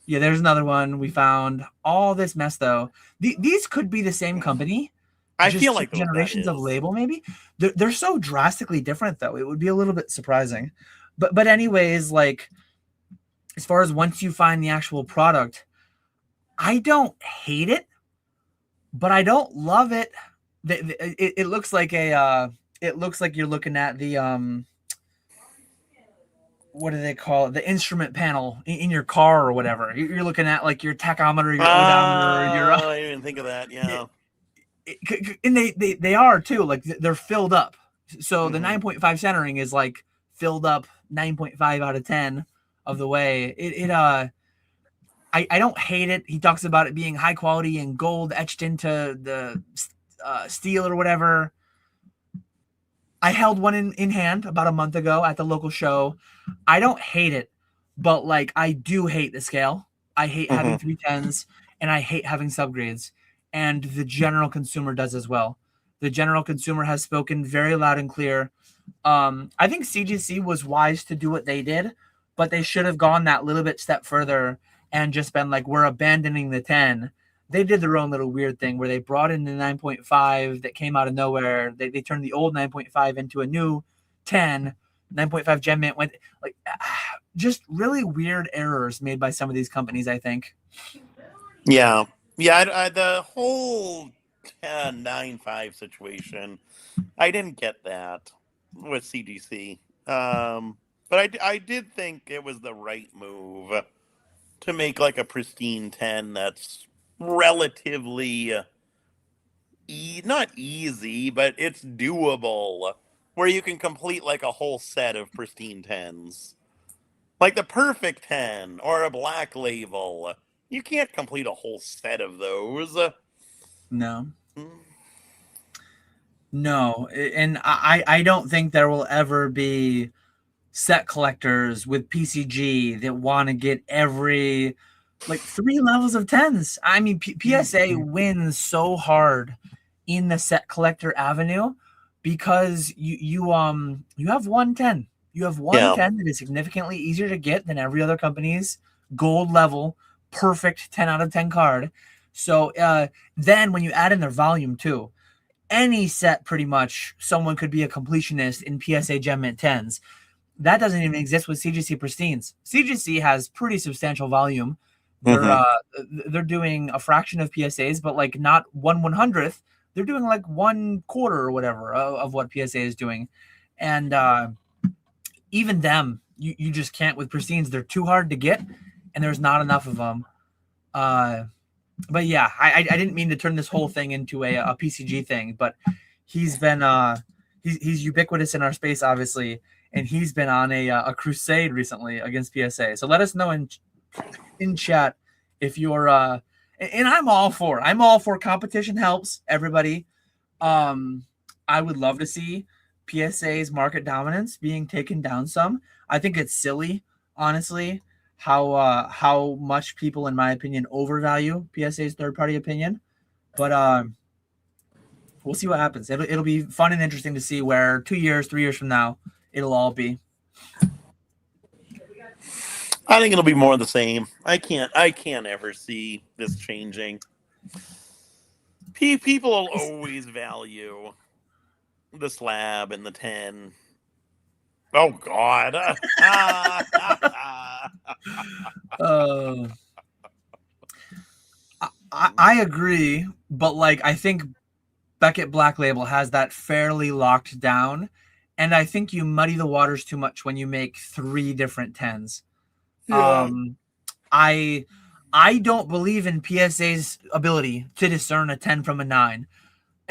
Yeah, there's another one. We found all this mess, though. These could be the same company. I feel like generations of label, maybe. They're so drastically different, though. It would be a little bit surprising. But anyways, like, as far as once you find the actual product, I don't hate it, but I don't love it. It looks like it looks like you're looking at the what do they call it? The instrument panel in your car or whatever. You're looking at like your tachometer, your odometer. I didn't even think of that. Yeah, and they are too. Like they're filled up. So the 9.5 centering is like filled up 9.5 out of 10 of the way. I don't hate it. He talks about it being high quality and gold etched into the steel or whatever. I held one in hand about a month ago at the local show. I don't hate it, but like I do hate the scale. I hate having 310s, and I hate having subgrades, and the general consumer does as well. The general consumer has spoken very loud and clear. I think CGC was wise to do what they did, but they should have gone that little bit step further and just been like, we're abandoning the 10. They did their own little weird thing where they brought in the 9.5 that came out of nowhere. They turned the old 9.5 into a new 10. 9.5 Gem Mint went like just really weird errors made by some of these companies, I think. Yeah. The whole 9.5 situation, I didn't get that with CGC. But I did think it was the right move to make like a pristine 10 that's relatively not easy, but it's doable, where you can complete like a whole set of pristine 10s. Like the perfect 10 or a black label. You can't complete a whole set of those. No. No. And I don't think there will ever be set collectors with PCG that want to get every like 3 levels of 10s. I mean, PSA wins so hard in the set collector avenue because you have 110. You have 110 that is significantly easier to get than every other company's gold level perfect 10 out of 10 card. So then when you add in their volume too, any set pretty much someone could be a completionist in PSA Gem Mint 10s. That doesn't even exist with CGC Pristines. CGC has pretty substantial volume. They're doing a fraction of PSAs, but like not 1/100th. They're doing like 1/4 or whatever of what PSA is doing. And even them, you just can't with Pristines. They're too hard to get, and there's not enough of them. But yeah, I didn't mean to turn this whole thing into a PCG thing, but he's been he's ubiquitous in our space, obviously. And he's been on a crusade recently against PSA. So let us know in chat if you're and I'm all for competition helps everybody. I would love to see PSA's market dominance being taken down some. I think it's silly, honestly, how much people, in my opinion, overvalue PSA's third-party opinion. But we'll see what happens. It'll be fun and interesting to see where 2 years, 3 years from now it'll all be. I think it'll be more of the same. I can't ever see this changing. People will always value the slab and the 10. Oh God. I agree, but like I think Beckett Black Label has that fairly locked down. And I think you muddy the waters too much when you make 3 different 10s. Yeah. I don't believe in PSA's ability to discern a 10 from a 9.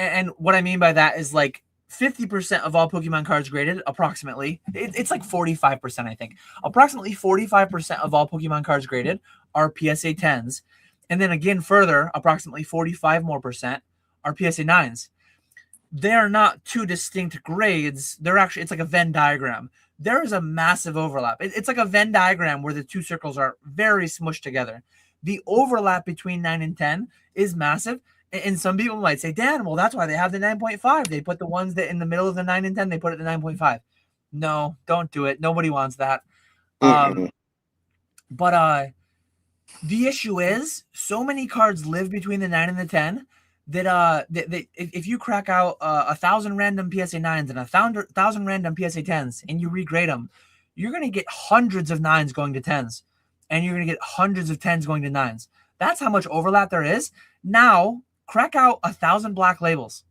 And what I mean by that is like 50% of all Pokemon cards graded, approximately. It's like 45%, I think. Approximately 45% of all Pokemon cards graded are PSA 10s. And then again, further, approximately 45% more are PSA 9s. They're not two distinct grades. They're actually, it's like a Venn diagram. There is a massive overlap. It's like a Venn diagram where the two circles are very smushed together. The overlap between 9 and 10 is massive. And some people might say, Dan, well, that's why they have the 9.5. They put the ones that in the middle of the 9 and 10, they put it at 9.5. No, don't do it. Nobody wants that. But the issue is so many cards live between the 9 and the 10 that if you crack out 1,000 random PSA 9s and 1,000 random PSA 10s and you regrade them, you're going to get hundreds of 9s going to 10s. And you're going to get hundreds of 10s going to 9s. That's how much overlap there is. Now, crack out 1,000 black labels.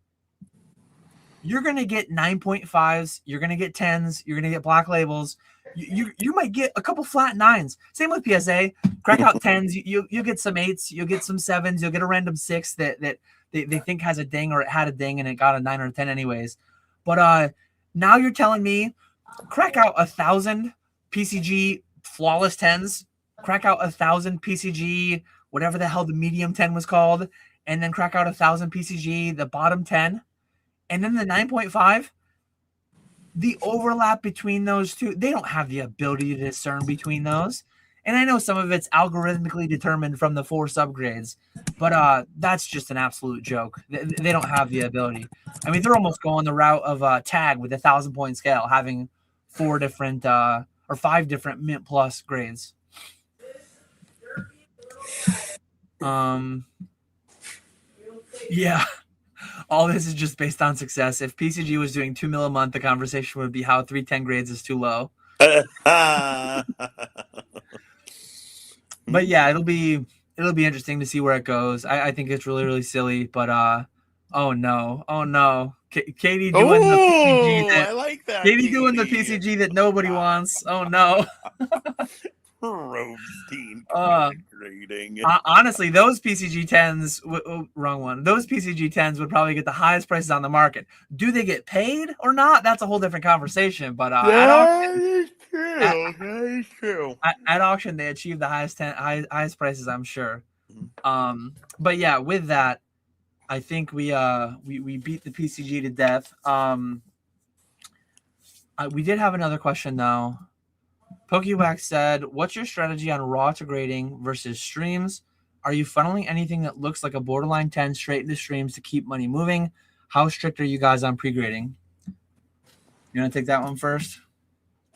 You're going to get 9.5s. You're going to get 10s. You're going to get black labels. You might get a couple flat 9s. Same with PSA. Crack out 10s. You'll get some 8s. You'll get some 7s. You'll get a random 6 that they think has a ding or it had a ding and it got a 9 or a 10 anyways. But now you're telling me crack out 1,000 PCG flawless 10s. Crack out 1,000 PCG, whatever the hell the medium 10 was called, and then crack out 1,000 PCG, the bottom 10, and then the 9.5. The overlap between those two, they don't have the ability to discern between those. And I know some of it's algorithmically determined from the 4 subgrades, but that's just an absolute joke. They don't have the ability. I mean, they're almost going the route of Tag with a 1,000-point scale, having 4 different or 5 different Mint Plus grades. Yeah, all this is just based on success. If PCG was doing 2 mil a month, the conversation would be how 310 grades is too low. But yeah, it'll be interesting to see where it goes. I think it's really, really silly, but oh no, Katie doing the PCG that I like that. Katie doing the PCG that nobody wants. Oh no. Rosenstein grading. Honestly, those PCG 10s, wrong one. Those PCG 10s would probably get the highest prices on the market. Do they get paid or not? That's a whole different conversation. But that is true. At auction, they achieved the highest prices, I'm sure. But yeah, with that, I think we beat the PCG to death. We did have another question though. Pokewax said, what's your strategy on raw to grading versus streams? Are you funneling anything that looks like a borderline 10 straight into streams to keep money moving? How strict are you guys on pre-grading? You want to take that one first?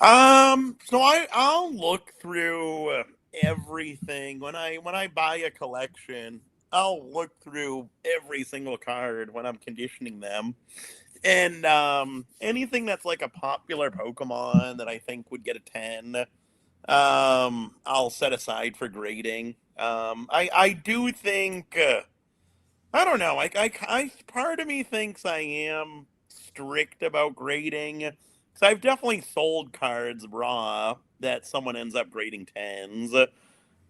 So I'll look through everything. When I buy a collection, I'll look through every single card when I'm conditioning them. And anything that's like a popular Pokemon that I think would get a 10, I'll set aside for grading. I do think, I don't know, I part of me thinks I am strict about grading. Because I've definitely sold cards raw that someone ends up grading 10s.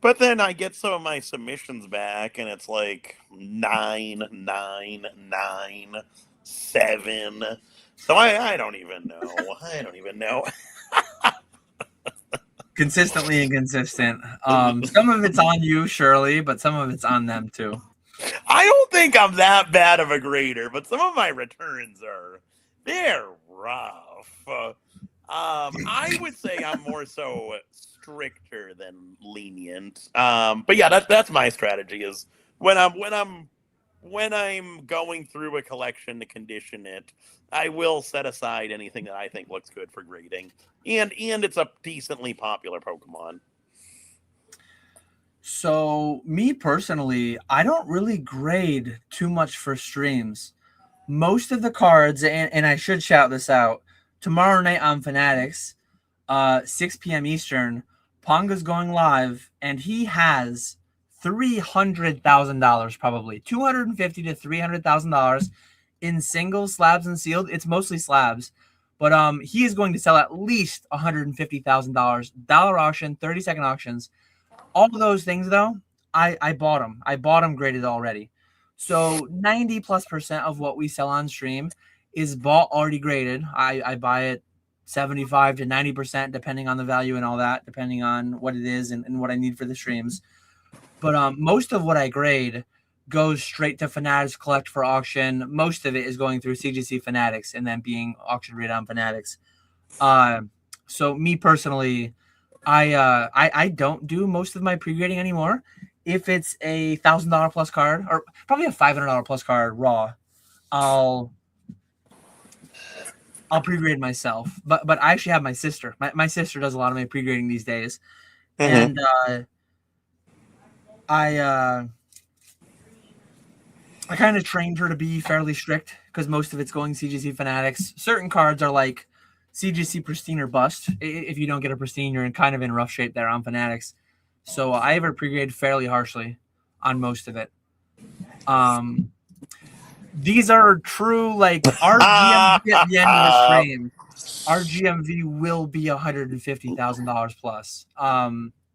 But then I get some of my submissions back and it's like 9, 9, 9. 7. So I don't even know. Consistently inconsistent. Some of it's on you, surely, but some of it's on them too. I don't think I'm that bad of a grader, but some of my returns they're rough. I would say I'm more so stricter than lenient. But yeah, that's my strategy is when I'm going through a collection to condition it, I will set aside anything that I think looks good for grading. And it's a decently popular Pokemon. So me personally, I don't really grade too much for streams. Most of the cards, and I should shout this out, tomorrow night on Fanatics, 6 p.m. Eastern, Ponga's going live, and he has $300,000, probably $250,000 to $300,000 in single slabs and sealed. It's mostly slabs, but he is going to sell at least $150,000. Dollar auction, 30-second auctions. All of those things, though, I bought them. I bought them graded already. So 90+% of what we sell on stream is bought already graded. I buy it 75 to 90% depending on the value and all that, depending on what it is and what I need for the streams. But most of what I grade goes straight to Fanatics Collect for auction. Most of it is going through CGC Fanatics and then being auctioned right on Fanatics. So me personally, I don't do most of my pre-grading anymore. If it's a $1,000 plus card, or probably a $500 plus card raw, I'll pre-grade myself. But I actually have my sister. My sister does a lot of my pre-grading these days, and I kind of trained her to be fairly strict because most of it's going CGC Fanatics. Certain cards are like CGC Pristine or Bust. If you don't get a Pristine, you're kind of in rough shape there on Fanatics. So I have her pre-grade fairly harshly on most of it. These are true, like, our GMV at the end of the stream. Our GMV will be $150,000 plus.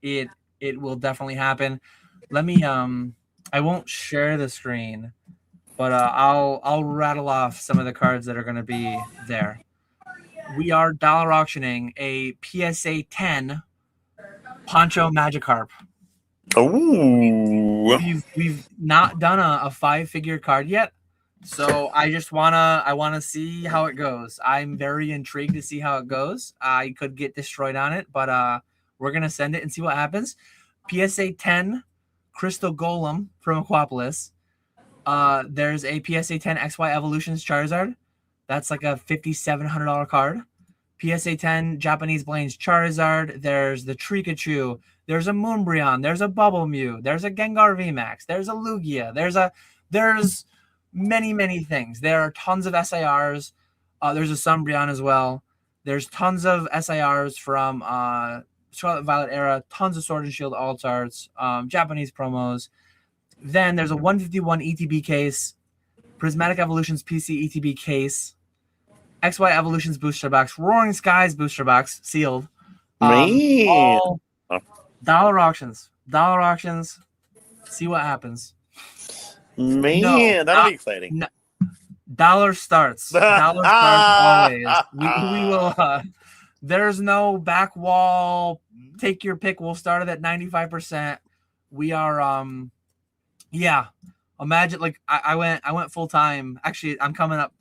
It will definitely happen. Let me I won't share the screen, but I'll rattle off some of the cards that are going to be there. We are dollar auctioning a PSA 10 Poncho Magikarp. Oh, We've not done a 5-figure card yet, so I wanna see how it goes. I'm very intrigued to see how it goes. I could get destroyed on it, but we're gonna send it and see what happens. PSA 10 Crystal Golem from Aquapolis. There's a PSA 10 XY Evolutions Charizard. That's like a $5,700 card. PSA 10 Japanese Blaine's Charizard. There's the Trikachu. There's a Moonbreon. There's a Bubble Mew. There's a Gengar VMAX. There's a Lugia. There's many things. There are tons of SIRs. There's a Sunbreon as well. There's tons of SIRs from Scarlet Violet era. Tons of Sword and Shield Alt-Arts. Japanese promos. Then there's a 151 ETB case. Prismatic Evolutions PC ETB case. XY Evolutions booster box, Roaring Skies booster box, sealed. All dollar auctions. See what happens. Man, that'll be exciting. Dollar starts. Dollar starts always. We will. There's no back wall. Take your pick. We'll start it at 95%. We are. Yeah. Imagine, like, I went full time. Actually, I'm coming up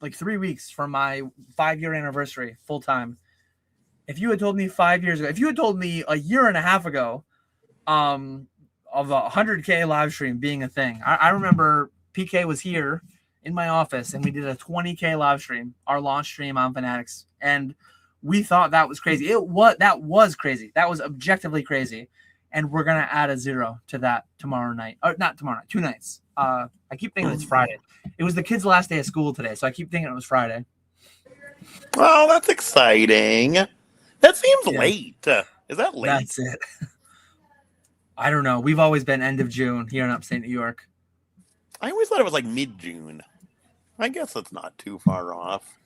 like 3 weeks from my 5-year anniversary full time. If you had told me 5 years ago, if you had told me a year and a half ago, of a 100K live stream being a thing, I remember PK was here in my office and we did a 20K live stream, our launch stream on Fanatics, and we thought that was crazy. That was crazy. That was objectively crazy. And we're gonna add a 0 to that tomorrow night, or not tomorrow night, 2 nights. I keep thinking it's Friday. It was the kids' last day of school today, so I keep thinking it was Friday. Oh, that's exciting. That seems late. Is that late? That's it. I don't know. We've always been end of June here in upstate New York. I always thought it was like mid-June. I guess it's not too far off.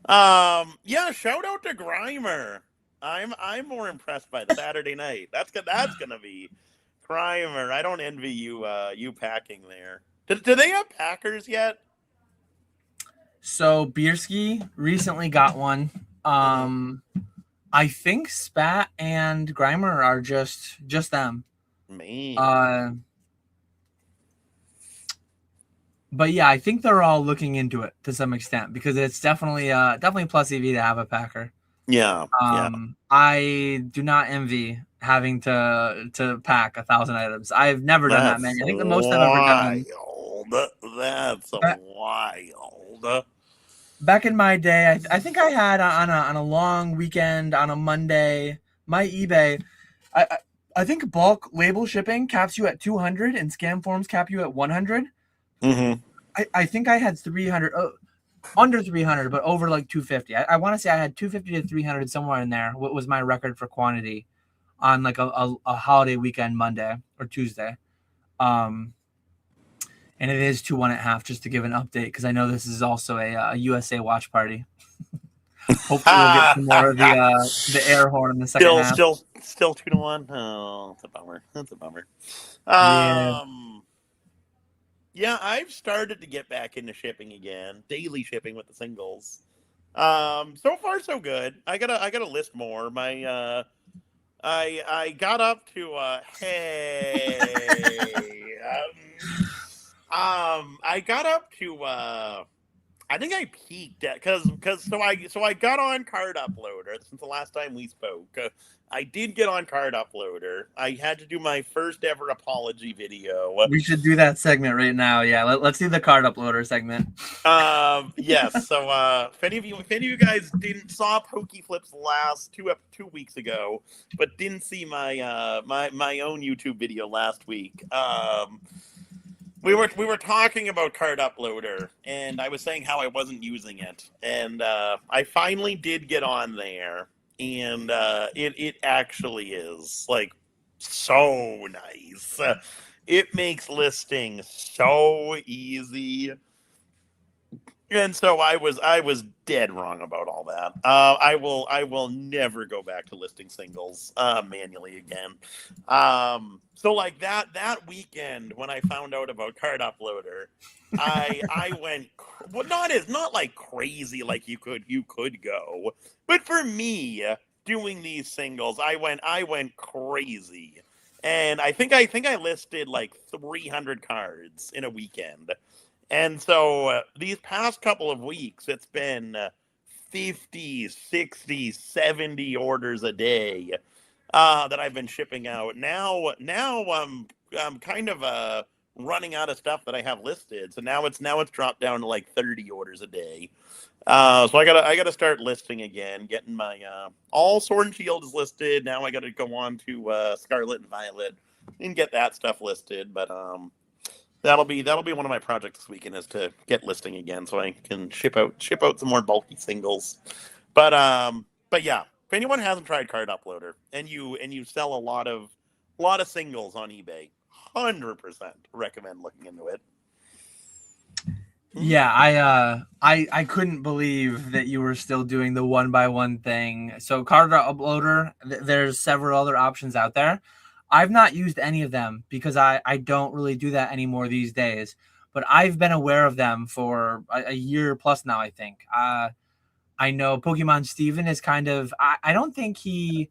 Yeah, shout out to Grimer. I'm more impressed by the Saturday night. That's gonna be Grimer. I don't envy you packing there. Do they have packers yet? So Bierski recently got one. I think Spat and Grimer are just them. Man. But yeah, I think they're all looking into it to some extent because it's definitely plus EV to have a packer. Yeah. I do not envy having to pack 1,000 items. I've never done that many. I think the most I've ever done. That's wild. Back in my day, I think I had on a long weekend on a Monday, my eBay. I think bulk label shipping caps you at 200 and scam forms cap you at 100. Mm-hmm. I think I had 300, under 300, but over like 250. I want to say I had 250 to 300 somewhere in there. What was my record for quantity on like a holiday weekend, Monday or Tuesday? And it is 2-1.5, just to give an update, because I know this is also a USA watch party. Hopefully we'll get some more of the air horn in the second half. Still 2-1. Oh, that's a bummer. Yeah. Yeah, I've started to get back into shipping again, daily shipping with the singles. So far so good. I gotta list more. I got up to hey I got up to I think I peaked at because so I got on Card Uploader since the last time we spoke. I did get on Card Uploader. I had to do my first ever apology video. We should do that segment right now. Yeah, let's do the card uploader segment. Yes. So if any of you guys didn't saw Pokeflipz last 2 weeks ago, but didn't see my my own YouTube video last week, we were talking about Card Uploader, and I was saying how I wasn't using it, and I finally did get on there, and it actually is like so nice. It makes listing so easy. And so I was dead wrong about all that. I will never go back to listing singles manually again. So like that weekend when I found out about Card Uploader, I went well, not like crazy like you could go, but for me doing these singles, I went crazy. And I think I listed like 300 cards in a weekend. And so these past couple of weeks, it's been 50, 60, 70 orders a day that I've been shipping out. Now I'm kind of running out of stuff that I have listed. So now it's dropped down to like 30 orders a day. So I gotta start listing again, getting my all Sword and Shield is listed. Now I gotta go on to Scarlet and Violet and get that stuff listed. But that'll be one of my projects this weekend is to get listing again, so I can ship out some more bulky singles. But yeah, if anyone hasn't tried Card Uploader and you sell a lot of singles on eBay, 100% recommend looking into it. Yeah, I couldn't believe that you were still doing the 1x1 thing. So Card Uploader, there's several other options out there. I've not used any of them because I don't really do that anymore these days. But I've been aware of them for a year plus now, I think. I know Pokemon Steven is kind of... I don't think he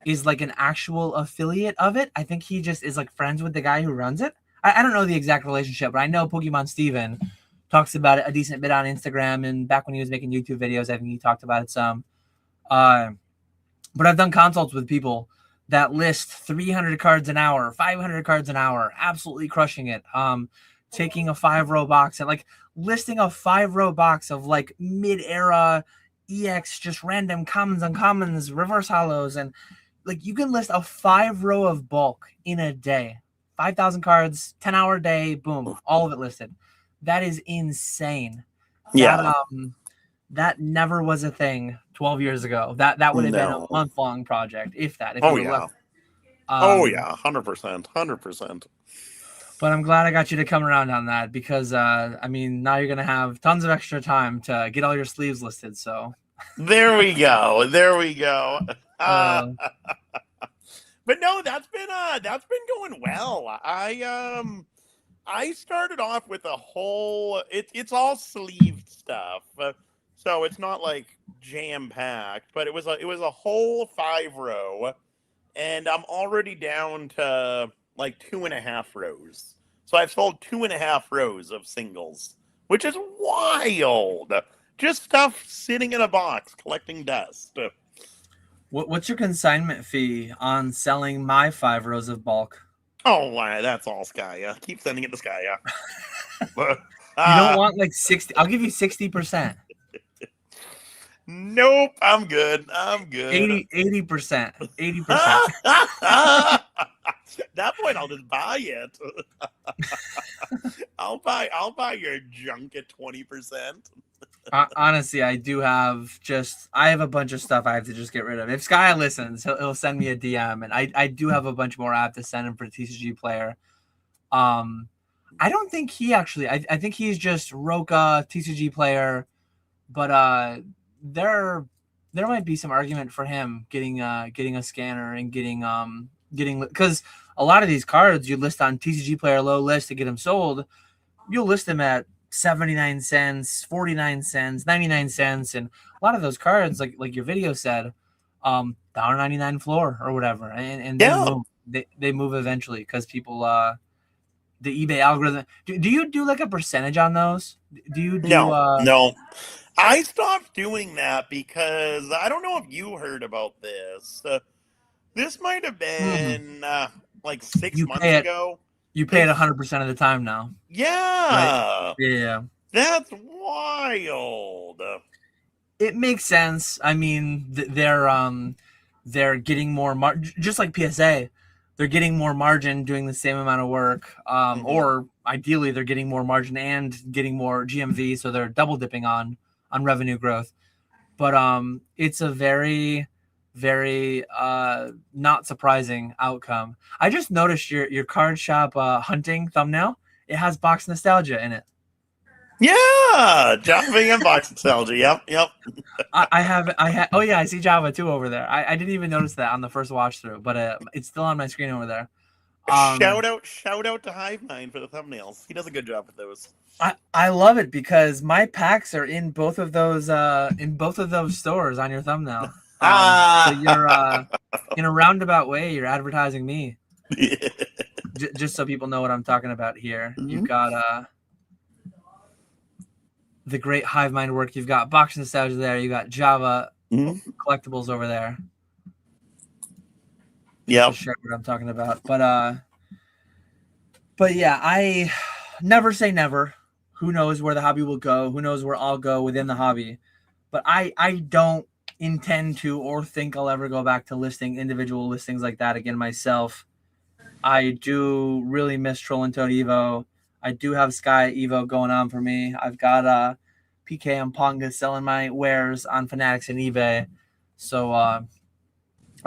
is like an actual affiliate of it. I think he just is like friends with the guy who runs it. I don't know the exact relationship, but I know Pokemon Steven talks about it a decent bit on Instagram. And back when he was making YouTube videos, I think he talked about it some. But I've done consults with people that list 300 cards an hour, 500 cards an hour, absolutely crushing it. Taking a 5-row box and like listing a 5-row box of like mid-era EX, just random commons, uncommons, reverse hollows. And like you can list a 5-row of bulk in a day, 5,000 cards, 10-hour day, boom, all of it listed. That is insane. Yeah. That never was a thing 12 years ago. That would have been a month-long project, if that. If oh, yeah. Oh, yeah. 100%. But I'm glad I got you to come around on that because, I mean, now you're going to have tons of extra time to get all your sleeves listed. So there we go. But no, that's been going well. I started off with a whole, it's all sleeved stuff. So it's not like jam packed, but it was a whole 5-row, and I'm already down to like 2.5 rows. So I've sold 2.5 rows of singles, which is wild. Just stuff sitting in a box collecting dust. What's your consignment fee on selling my 5 rows of bulk? Oh, that's all Skya. Keep sending it to Skya. You don't want like 60? I'll give you 60%. Nope, I'm good. 80%. 80%. At that point, I'll just buy it. I'll buy your junk at 20%. Honestly, I have a bunch of stuff I have to just get rid of. If Sky listens, he'll send me a DM, and I do have a bunch more I have to send him for TCG Player. I don't think he actually. I think he's just Roka TCG Player, but there might be some argument for him getting a scanner and getting because a lot of these cards you list on TCG Player low list to get them sold. you'll list them at 79 cents, 49 cents, 99 cents, and a lot of those cards, like your video said, $1.99 floor or whatever, and they Yeah. move. They move eventually because people the eBay algorithm. Do you do like a percentage on those? Do you do No. I stopped doing that because I don't know if you heard about this. This might have been like 6 You months pay it. ago. You pay it 100% of the time now. Yeah. Right? Yeah. That's wild. It makes sense. I mean, they're getting more just like PSA. They're getting more margin doing the same amount of work. Or ideally they're getting more margin and getting more GMV, so they're double dipping on revenue growth. But it's a very, very not surprising outcome. I just noticed your card shop hunting thumbnail. It has box nostalgia in it. Yeah, Java and box nostalgia. Yep. I have. Oh yeah, I see Java too over there. I didn't even notice that on the first watch through, but it's still on my screen over there. Shout out to Hivemind for the thumbnails. He does a good job with those. I love it because my packs are in both of those stores on your thumbnail. So you're in a roundabout way, you're advertising me. Just so people know what I'm talking about here. You've got the great Hivemind work. You've got box nostalgia there. You got Java collectibles over there. Yeah, sure what I'm talking about. But yeah, I never say never. Who knows where the hobby will go? Who knows where I'll go within the hobby? But I don't intend to or think I'll ever go back to listing individual listings like that again myself. I do really miss Troll and Toad Evo. I do have Sky Evo going on for me. I've got PK and Ponga selling my wares on Fanatics and eBay. So I've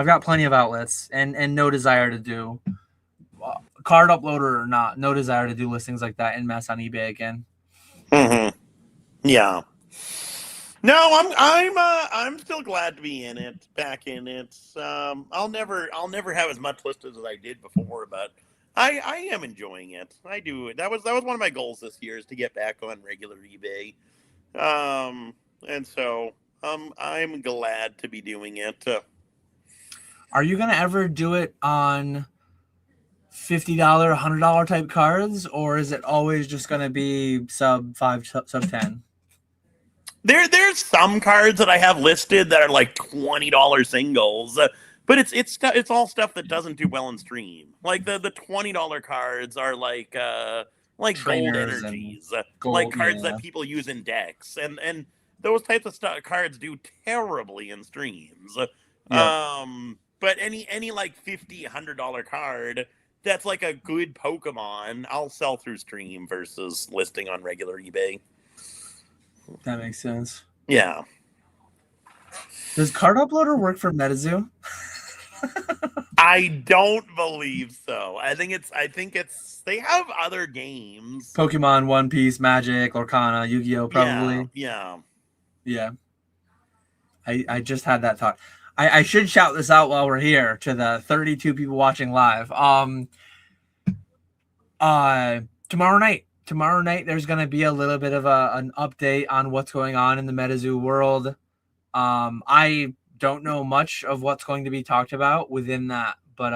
got plenty of outlets and no desire to do card uploader or not. No desire to do listings like that en masse on eBay again. Yeah. No, I'm still glad to be in it, back in it. I'll never have as much listed as I did before, but I am enjoying it. I do. That was one of my goals this year, is to get back on regular eBay. And so I'm glad to be doing it. Are you gonna ever do it on $50, $100 type cards, or is it always just gonna be sub 5, sub 10? There's some cards that I have listed that are like $20 singles, but it's all stuff that doesn't do well in stream. Like the $20 cards are like gold energies, like cards that people use in decks, and those types of cards do terribly in streams. But any like $50, $100 card that's like a good Pokemon, I'll sell through stream versus listing on regular eBay. That makes sense. Yeah. Does Card Uploader work for MetaZoo? I don't believe so. I think it's they have other games. Pokemon, One Piece, Magic, Lorcana, Yu-Gi-Oh! Probably. Yeah. I just had that thought. I should shout this out while we're here to the 32 people watching live. Tomorrow night there's going to be a little bit of an update on what's going on in the MetaZoo world. I don't know much of what's going to be talked about within that, but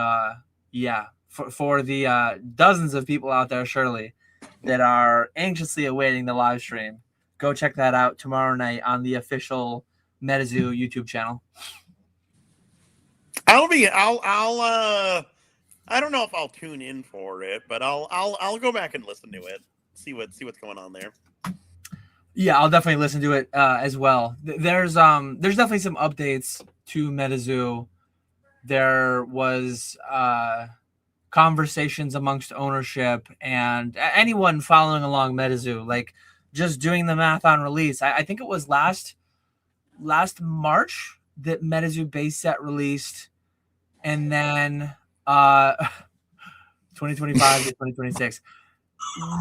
yeah, for the dozens of people out there surely that are anxiously awaiting the live stream, go check that out tomorrow night on the official MetaZoo YouTube channel. I don't know if I'll tune in for it, but I'll go back and listen to it, see what's going on there. Yeah, I'll definitely listen to it as well. There's definitely some updates to MetaZoo. There was conversations amongst ownership and anyone following along MetaZoo, like just doing the math on release. I think it was last March that MetaZoo base set released, and then 2025 to 2026.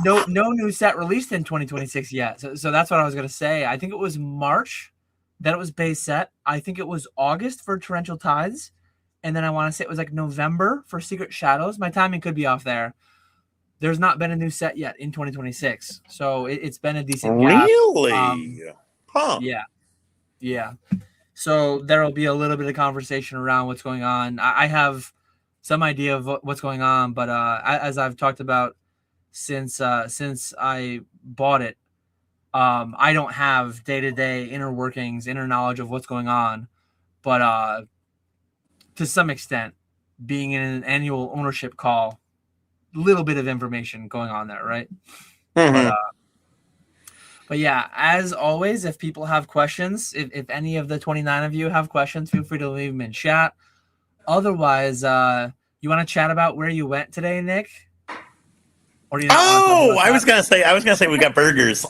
No new set released in 2026 yet. So that's what I was going to say. I think it was March that it was base set. I think it was August for Torrential Tides. And then I want to say it was like November for Secret Shadows. My timing could be off there. there's not been a new set yet in 2026, so it's been a decent gap. Really? Huh. Yeah. So there'll be a little bit of conversation around what's going on. I have some idea of what's going on, but as I've talked about since I bought it, I don't have day-to-day inner workings, inner knowledge of what's going on. But to some extent, being in an annual ownership call, little bit of information going on there, right? Mm-hmm. But yeah, as always, if people have questions, if any of the 29 of you have questions, feel free to leave them in chat. Otherwise, you want to chat about where you went today, Nick? Or do you not want to talk about I was gonna say we got burgers. We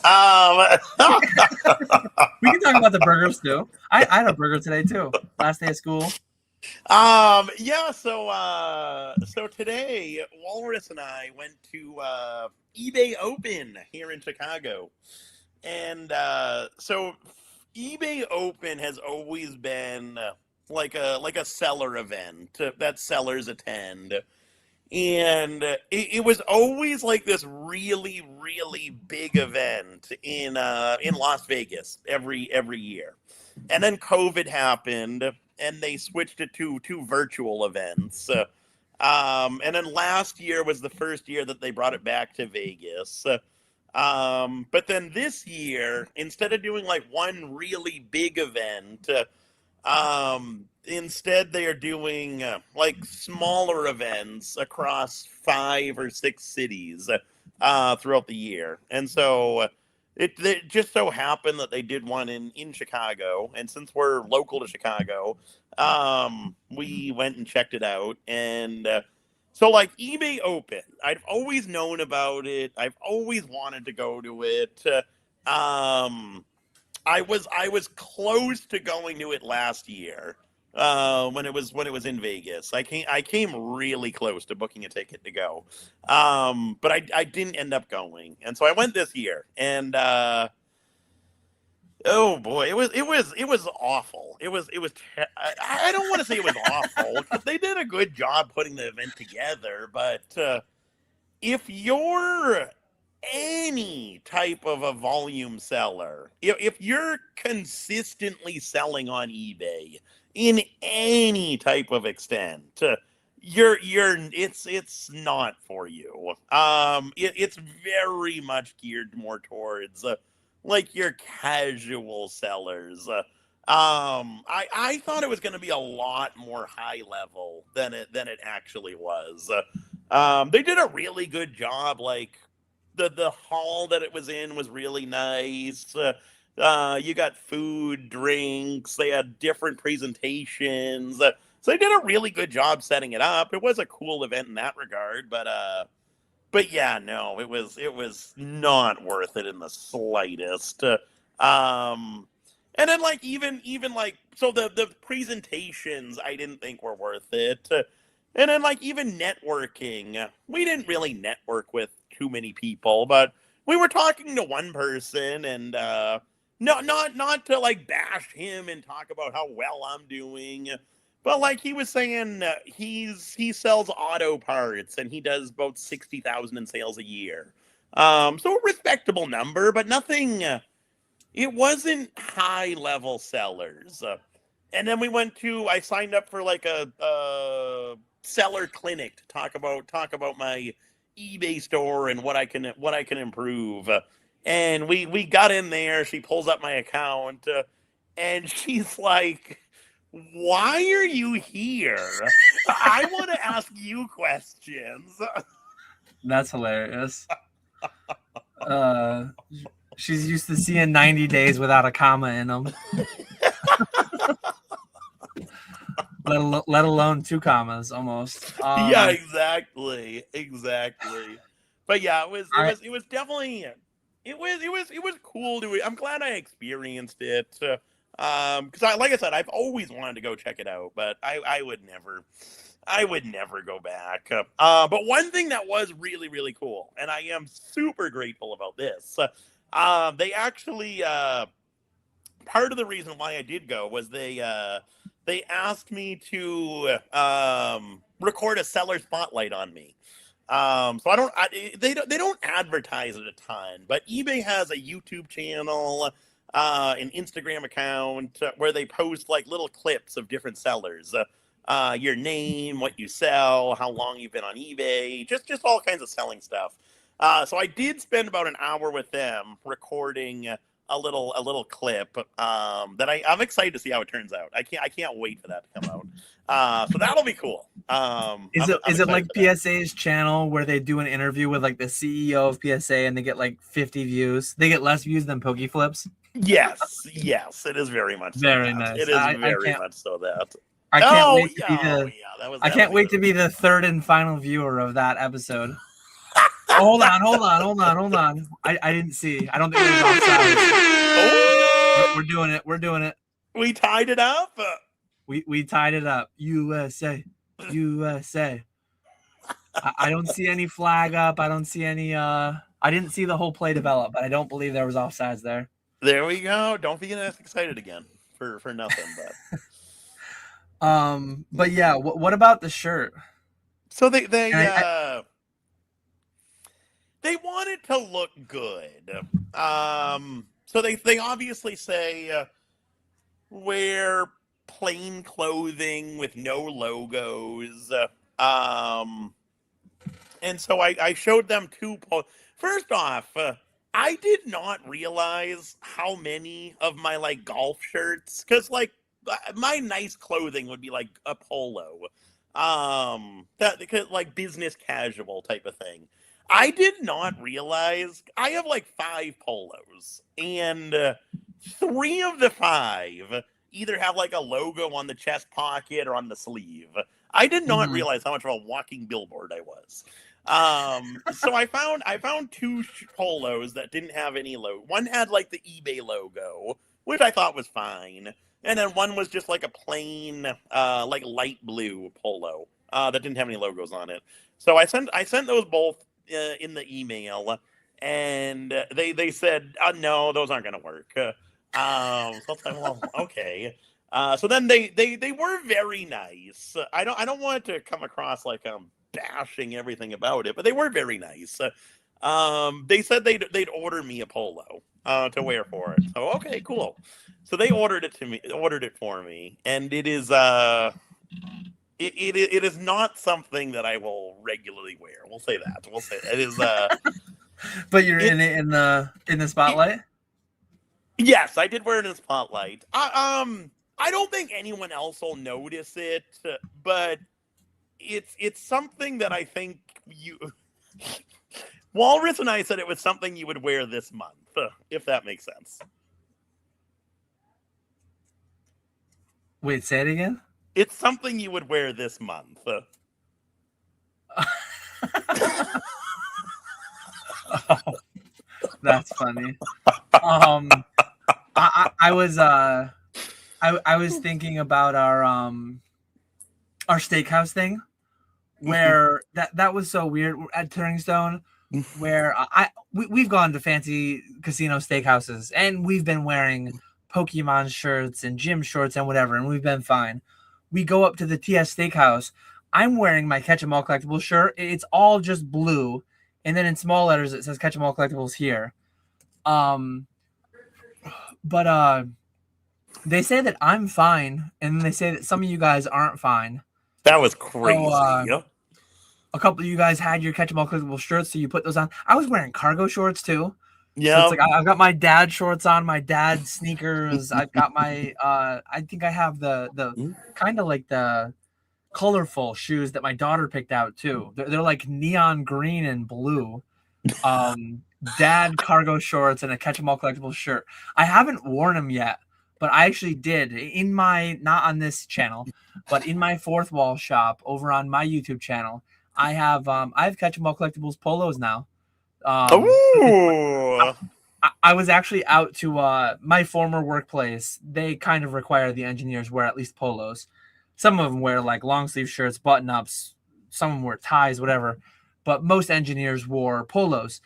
can talk about the burgers too. I had a burger today too. Last day of school. Yeah. So today, Walrus and I went to eBay Open here in Chicago, and so eBay Open has always been like a seller event that sellers attend. And it was always like this really, really big event in Las Vegas every year. And then COVID happened, and they switched it to two virtual events. And then last year was the first year that they brought it back to Vegas. But then this year, instead of doing like one really big event, instead they are doing like smaller events across 5 or 6 cities throughout the year. And so it just so happened that they did one in Chicago, and since we're local to Chicago, we went and checked it out. And so like eBay Open, I've always known about it. I've always wanted to go to it. I was close to going to it last year when it was in Vegas. I came really close to booking a ticket to go, but I didn't end up going, and so I went this year. And oh boy, it was awful. I don't want to say it was awful because they did a good job putting the event together, but if you're any type of a volume seller, if you're consistently selling on eBay in any type of extent, it's not for you. It's very much geared more towards like your casual sellers. I thought it was going to be a lot more high level than it actually was. They did a really good job. Like the hall that it was in was really nice. You got food, drinks. They had different presentations. So they did a really good job setting it up. It was a cool event in that regard, but yeah, no, it was not worth it in the slightest. And then like even like so the presentations I didn't think were worth it. And then like even networking, we didn't really network with too many people, but we were talking to one person, and not to like bash him and talk about how well I'm doing, but like he was saying he sells auto parts and he does about 60,000 in sales a year. So a respectable number, but nothing. It wasn't high level sellers. And then I signed up for like a seller clinic to talk about my eBay store and what I can improve. And we got in there. She pulls up my account, and she's like, "Why are you here? I want to ask you questions." That's hilarious. She's used to seeing 90 days without a comma in them. let alone 2 commas almost. Yeah, exactly. But yeah, it was definitely it was cool to. I'm glad I experienced it. Because like I said, I've always wanted to go check it out, but I would never go back. But one thing that was really, really cool, and I am super grateful about this, they actually part of the reason why I did go was they asked me to record a seller spotlight on me. So they don't advertise it a ton, but eBay has a YouTube channel, an Instagram account where they post like little clips of different sellers, your name, what you sell, how long you've been on eBay, just all kinds of selling stuff. So I did spend about an hour with them recording a little clip that I'm excited to see how it turns out. I can't wait for that to come out. So that'll be cool. Is it like PSA's channel where they do an interview with like the CEO of PSA and they get like 50 views? They get less views than Pokeflipz? Yes, it is very much so very that. nice. It is very much so that. I can't wait to be I can't wait to be the third and final viewer of that episode. Hold on. I didn't see. I don't think it was offside. Oh! We're doing it. We tied it up. We tied it up. USA. I don't see any flag up. I don't see any I didn't see the whole play develop, but I don't believe there was offsides there. There we go. Don't be getting excited again for nothing, but yeah, what about the shirt? So they want it to look good. So they obviously say wear plain clothing with no logos. And so I showed them two. First off, I did not realize how many of my like golf shirts, because like my nice clothing would be like a polo, that like business casual type of thing. I did not realize I have like 5 polos, and 3 of the 5 either have like a logo on the chest pocket or on the sleeve. I did not realize how much of a walking billboard I was. So I found 2 polos that didn't have any logo. One had like the eBay logo, which I thought was fine, and then one was just like a plain like light blue polo that didn't have any logos on it. So I sent those both in the email, and they said, no, those aren't going to work. So I was like, well, okay. So then they were very nice. I don't want it to come across like I'm bashing everything about it, but they were very nice. They said they'd order me a polo to wear for it. So okay, cool. So they ordered it for me, and it is it is not something that I will regularly wear. We'll say that. It is. But you're in the spotlight. Yes, I did wear it in the spotlight. I don't think anyone else will notice it, but it's something that I think you. Walrus and I said it was something you would wear this month, if that makes sense. Wait, say it again. It's something you would wear this month. Oh, that's funny. I was thinking about our steakhouse thing, where that was so weird at Turningstone, where we've gone to fancy casino steakhouses and we've been wearing Pokemon shirts and gym shorts and whatever, and we've been fine. We go up to the TS Steakhouse. I'm wearing my KetchumAllCollectibles shirt. It's all just blue, and then in small letters it says KetchumAllCollectibles here. But they say that I'm fine, and they say that some of you guys aren't fine. That was crazy. So, a couple of you guys had your KetchumAllCollectibles shirts, so you put those on. I was wearing cargo shorts too. Yeah, so it's like I've got my dad shorts on, my dad sneakers. I've got my I think I have the kind of like the colorful shoes that my daughter picked out too. They're like neon green and blue. Dad cargo shorts and a KetchumAllCollectibles shirt. I haven't worn them yet, but I actually did in my, not on this channel, but in my fourth wall shop over on my YouTube channel. I have KetchumAllCollectibles polos now. I was actually out to my former workplace. They kind of require the engineers wear at least polos. Some of them wear like long sleeve shirts, button ups. Some of them wear ties, whatever. But most engineers wore polos.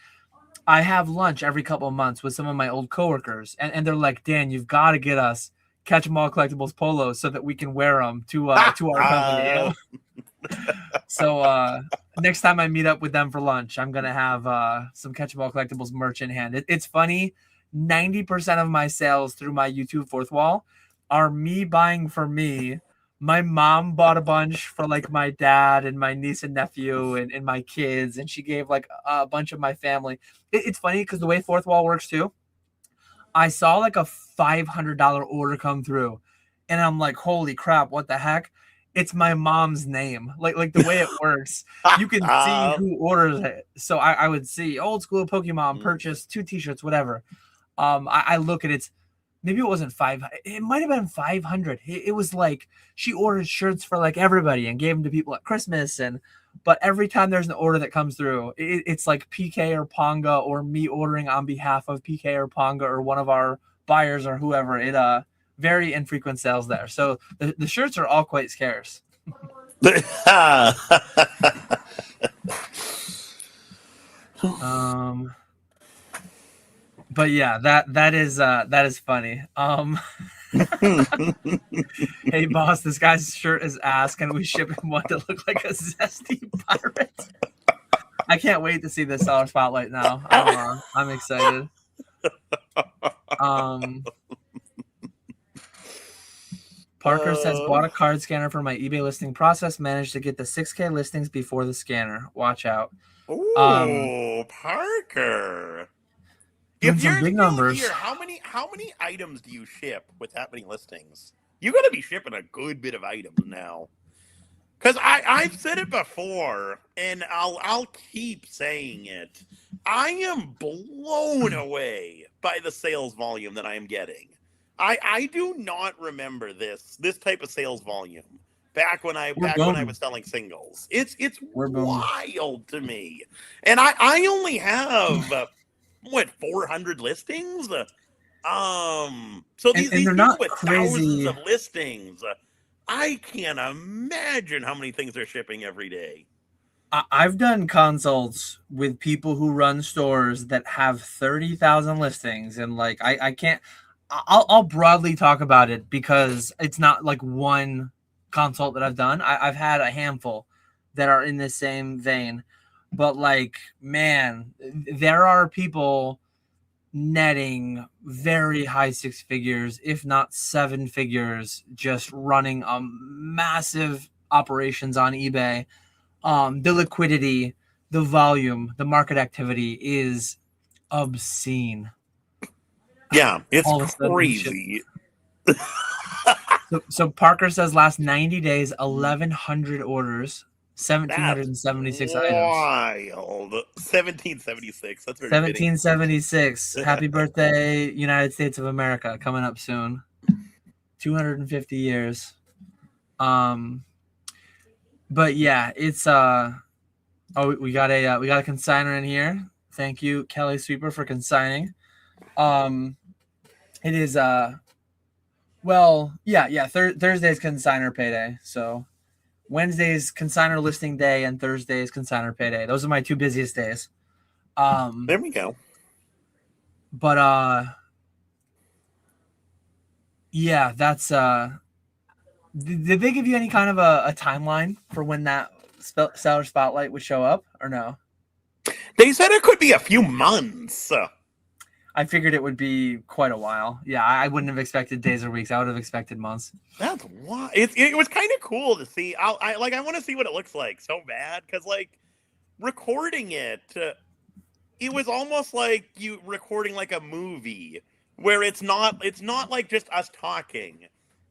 I have lunch every couple of months with some of my old coworkers, and they're like, Dan, you've got to get us KetchumAllCollectibles polos so that we can wear them to our company. So next time I meet up with them for lunch, I'm gonna have some KetchumAllCollectibles merch in hand. It's funny, 90% of my sales through my YouTube fourth wall are me buying for me. My mom bought a bunch for like my dad and my niece and nephew and my kids, and she gave like a bunch of my family. It's funny because the way fourth wall works too, I saw like a $500 order come through, and I'm like, holy crap, what the heck? It's my mom's name. Like the way it works, you can see who orders it. So I would see Old School Pokemon purchase 2 t-shirts, whatever. I look at it. Maybe it wasn't 500. It might have been 500. It was like she ordered shirts for like everybody and gave them to people at Christmas. But every time there's an order that comes through, it's like PK or Ponga or me ordering on behalf of PK or Ponga or one of our buyers or whoever. It very infrequent sales there. So the shirts are all quite scarce. But yeah, that is funny. Hey boss, this guy's shirt is ass. Can we ship him one to look like a zesty pirate? I can't wait to see this seller spotlight now. I'm excited. Parker says, bought a card scanner for my eBay listing process. Managed to get the 6K listings before the scanner. Watch out. Ooh, Parker. If you're big numbers here, how many items do you ship with that many listings? You got to be shipping a good bit of items now. Because I've said it before, and I'll keep saying it. I am blown away by the sales volume that I am getting. I do not remember this type of sales volume back when I was selling singles. It's wild to me, and I only have 400 listings. So these people not with crazy. Thousands of listings. I can't imagine how many things they're shipping every day. I've done consults with people who run stores that have 30,000 listings, and like I can't. I'll broadly talk about it because it's not like one consult that I've done. I've had a handful that are in the same vein, but like, man, there are people netting very high 6 figures, if not 7 figures, just running massive operations on eBay. The liquidity, the volume, the market activity is obscene. Yeah, it's crazy. So Parker says last 90 days, 1,100 orders, 1,776 items. Wild. 1776. That's very 1776. Happy birthday, United States of America, coming up soon. 250 years. But yeah, it's we got a consigner in here. Thank you, Kelly Sweeper, for consigning. It is Thursday's consigner payday. So Wednesday's consigner listing day and Thursday's consigner payday. Those are my 2 busiest days. There we go. But yeah, that's did they give you any kind of a timeline for when that seller spotlight would show up or no? They said it could be a few months. I figured it would be quite a while. Yeah, I wouldn't have expected days or weeks. I would have expected months. That's why it was kind of cool to see. I want to see what it looks like so bad because like recording it, it was almost like you recording like a movie where it's not like just us talking.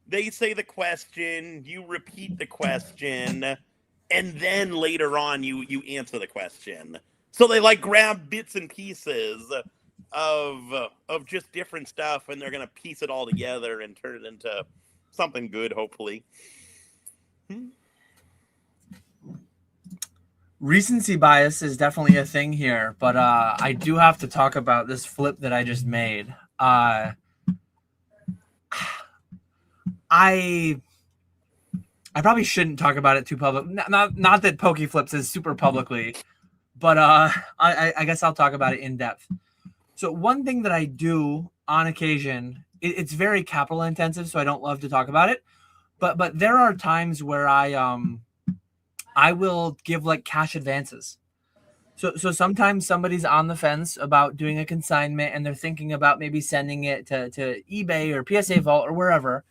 They say the question, you repeat the question, and then later on you answer the question. So they like grab bits and pieces of just different stuff, and they're gonna piece it all together and turn it into something good, hopefully. Recency bias is definitely a thing here, but I do have to talk about this flip that I just made. I probably shouldn't talk about it too public. Not that Pokeflipz is super publicly, but I guess I'll talk about it in depth. So one thing that I do on occasion, it's very capital intensive, so I don't love to talk about it. But there are times where I I will give like cash advances. So sometimes somebody's on the fence about doing a consignment and they're thinking about maybe sending it to eBay or PSA Vault or wherever.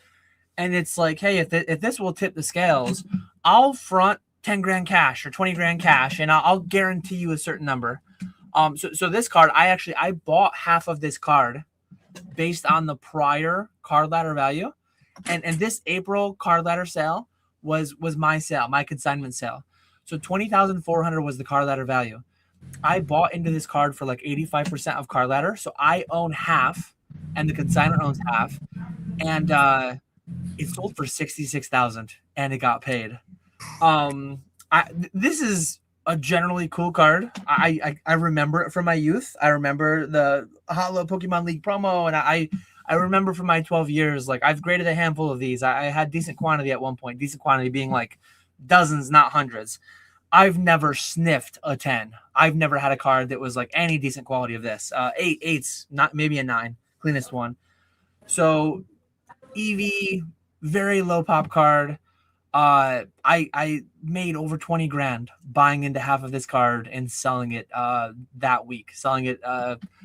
And it's like, hey, if this will tip the scales, I'll front 10 grand cash or 20 grand cash and I'll guarantee you a certain number. So this card, I bought half of this card based on the prior card ladder value. And this April card ladder sale was my sale, my consignment sale. So 20,400 was the card ladder value. I bought into this card for like 85% of card ladder. So I own half and the consignor owns half. And it sold for 66,000 and it got paid. This is a generally cool card. I remember it from my youth. I remember the Holo Pokemon League promo, and I remember from my 12 years, like I've graded a handful of these. I had decent quantity at one point, decent quantity being like dozens, not hundreds. I've never sniffed a 10. I've never had a card that was like any decent quality of this. Eights, not maybe a 9, cleanest one. So EV, very low pop card. I made over 20 grand buying into half of this card and selling it that week. Selling it,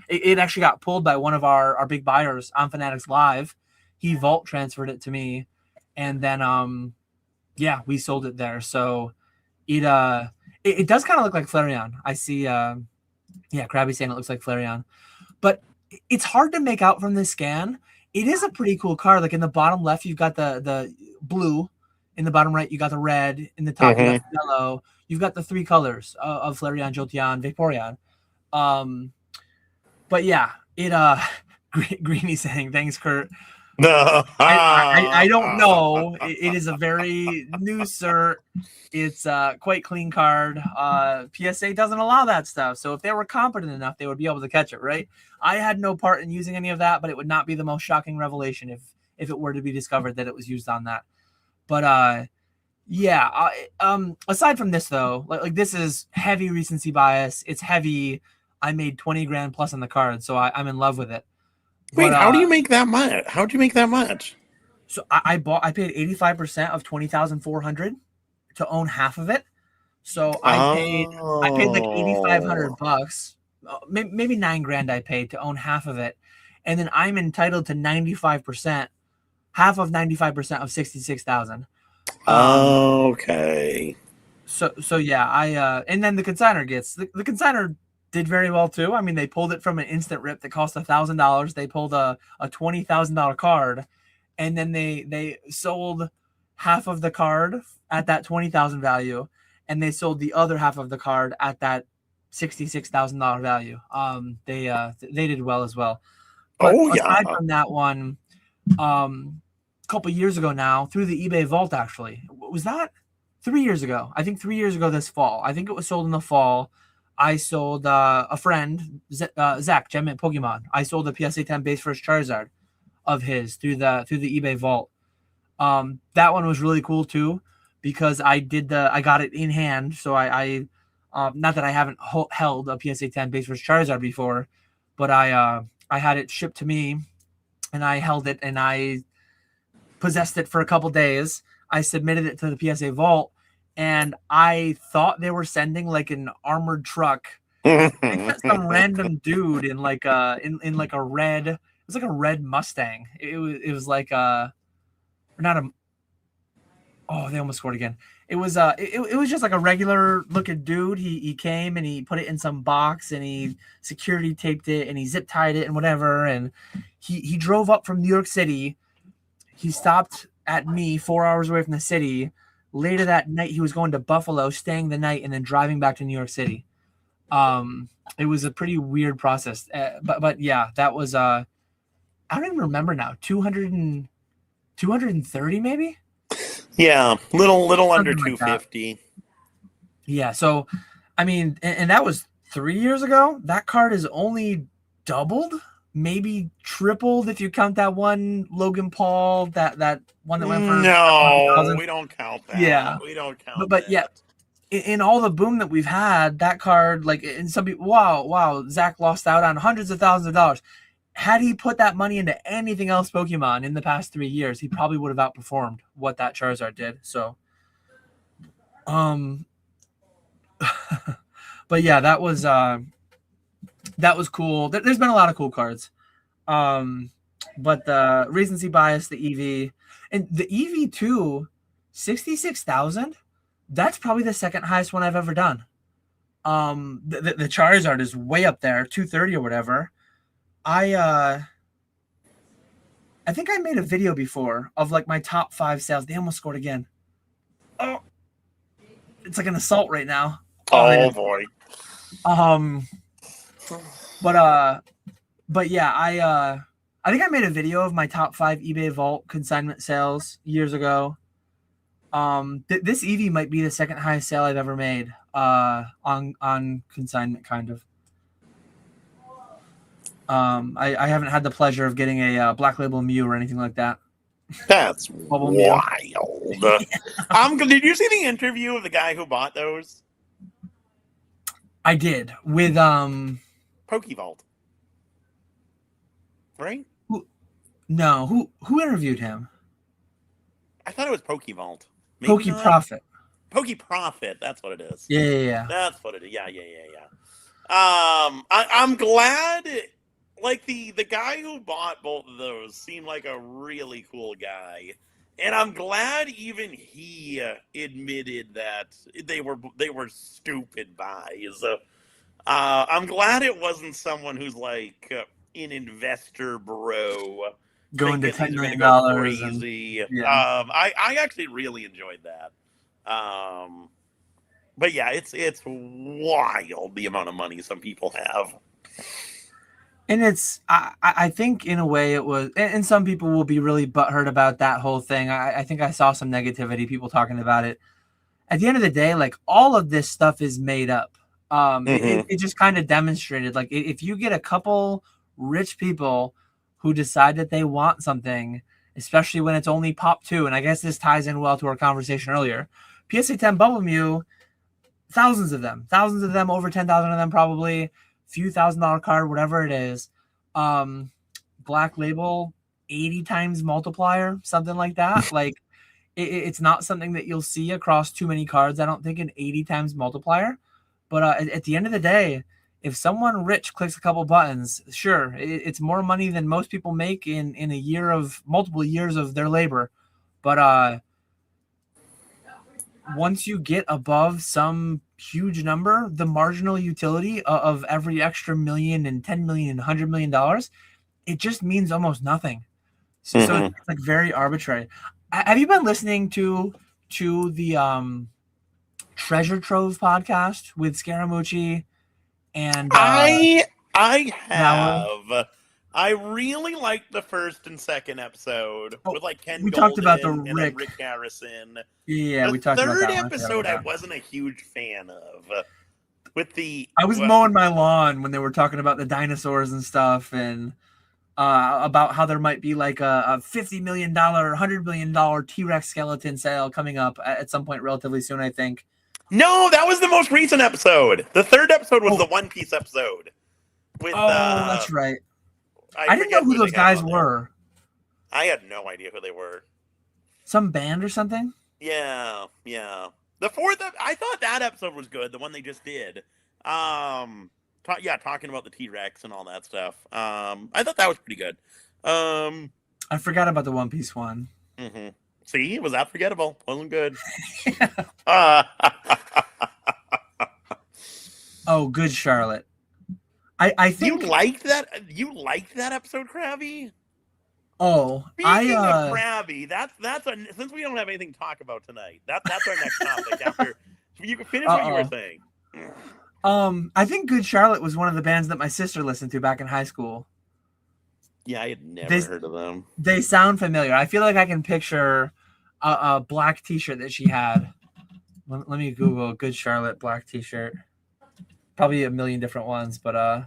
it actually got pulled by one of our big buyers on Fanatics Live. He vault transferred it to me, and then yeah, we sold it there. So it does kind of look like Flareon. I see yeah, Krabby saying it looks like Flareon, but it's hard to make out from this scan. It is a pretty cool card. Like in the bottom left, you've got the blue. In the bottom right, you got the red. In the top, you got the yellow. You've got the 3 colors of Flareon, Jolteon, Vaporeon. But yeah, it Greeny saying thanks, Kurt. I don't know. It is a very new cert. It's quite clean card. PSA doesn't allow that stuff. So if they were competent enough, they would be able to catch it, right? I had no part in using any of that, but it would not be the most shocking revelation if it were to be discovered that it was used on that. But yeah, aside from this though, like this is heavy recency bias. It's heavy. I made 20 grand plus on the card, so I'm in love with it. Wait, how do you make that much? How'd you make that much? So I paid 85% of 20,400 to own half of it. So I paid like 8,500 bucks, maybe 9 grand I paid to own half of it, and then I'm entitled to 95%. Half of 95% of 66,000. Okay. So yeah, and then the consignor gets the consignor did very well too. I mean, they pulled it from an instant rip that cost $1,000. They pulled a $20,000 card, and then they sold half of the card at that 20,000 value, and they sold the other half of the card at that $66,000 value. They did well as well. But aside from that one, couple years ago now, through the eBay vault, actually. Was that 3 years ago? I think 3 years ago this fall. I think it was sold in the fall. I sold a friend, Zach, Gem Pokemon. I sold a PSA 10 base first Charizard of his through the eBay vault. That one was really cool too, because I got it in hand. So I not that I haven't held a PSA 10 base first Charizard before, but I had it shipped to me, and I held it, and I possessed it for a couple days. I submitted it to the PSA vault, and I thought they were sending like an armored truck. Some random dude in like a red. It was like a red Mustang. It was like not a. Oh, they almost scored again. It was it was just like a regular looking dude. He came and he put it in some box and he security taped it and he zip tied it and whatever. And he drove up from New York City. He stopped at me 4 hours away from the city. Later that night, he was going to Buffalo, staying the night, and then driving back to New York City. It was a pretty weird process. But yeah, that was I don't even remember now. 230 maybe? Yeah, little Something under like 250. Yeah, so I mean, and that was 3 years ago. That card is only doubled, maybe tripled if you count that one Logan Paul, that one that went for No, we don't count that. Yeah, we don't count. But that. yeah, in all the boom that we've had, that card, like, and some people, wow, Zach lost out on hundreds of thousands of dollars. Had he put that money into anything else Pokemon in the past 3 years, he probably would have outperformed what that Charizard did. So Um, but yeah, that was cool. There's been a lot of cool cards. But the recency bias, the EV, and the EV2, 66,000. That's probably the second highest one I've ever done. The Charizard is way up there, 230 or whatever. I think I made a video before of like my top 5 sales. They almost scored again. Oh, it's like an assault right now. Oh boy. But yeah, I think I made a video of my top 5 eBay Vault consignment sales years ago. This EV might be the second highest sale I've ever made on consignment, kind of. I haven't had the pleasure of getting a Black Label Mew or anything like that. That's Bubble wild. Did you see the interview of the guy who bought those? I did with Pokevault. Right? No, who interviewed him? I thought it was Pokevault. Pokeprofit. Pokeprofit, that's what it is. Yeah. That's what it is. Yeah. I'm glad. Like the guy who bought both of those seemed like a really cool guy, and I'm glad even he admitted that they were stupid buys. I'm glad it wasn't someone who's like an investor bro going to $10 million. Crazy. Yeah. I actually really enjoyed that. But yeah, it's wild the amount of money some people have. And it's, I think in a way it was, and some people will be really butthurt about that whole thing. I think I saw some negativity, people talking about it. At the end of the day, like all of this stuff is made up. It just kind of demonstrated, like if you get a couple rich people who decide that they want something, especially when it's only pop 2, and I guess this ties in well to our conversation earlier. PSA 10 Bubble Mew, thousands of them, over 10,000 of them probably. Few $1,000 card, whatever it is. Black Label, 80 times multiplier, something like that. Like it's not something that you'll see across too many cards. I don't think an 80 times multiplier. But at the end of the day, if someone rich clicks a couple buttons, sure, it's more money than most people make in a year of multiple years of their labor. But once you get above some huge number, the marginal utility of every extra million and 10 million and $100 million, it just means almost nothing. So it's like very arbitrary. Have you been listening to the Treasure Trove podcast with Scaramucci and I have. Howard? I really liked the first and second episode with like Ken we Golden talked about the and then Rick. Rick Harrison. Yeah, we the talked about that. The third episode I wasn't a huge fan of. I was mowing my lawn when they were talking about the dinosaurs and stuff, and about how there might be like a $50 million, $100 million T-Rex skeleton sale coming up at some point relatively soon, I think. No, that was the most recent episode. The third episode was the One Piece episode. With, that's right. I didn't know who those guys were. I had no idea who they were. Some band or something? Yeah. The fourth, I thought that episode was good. The one they just did. Talking about the T-Rex and all that stuff. I thought that was pretty good. I forgot about the One Piece one. Mm-hmm. See, it was that forgettable. Wasn't good. Oh, good Charlotte. I think you liked that. You liked that episode, Krabby. Oh, Speaking of Krabby, since we don't have anything to talk about tonight, that's our next topic. After you can finish what you were saying. I think Good Charlotte was one of the bands that my sister listened to back in high school. Yeah, I had never heard of them. They sound familiar. I feel like I can picture a black T-shirt that she had. Let me Google Good Charlotte black T-shirt. Probably a million different ones, but are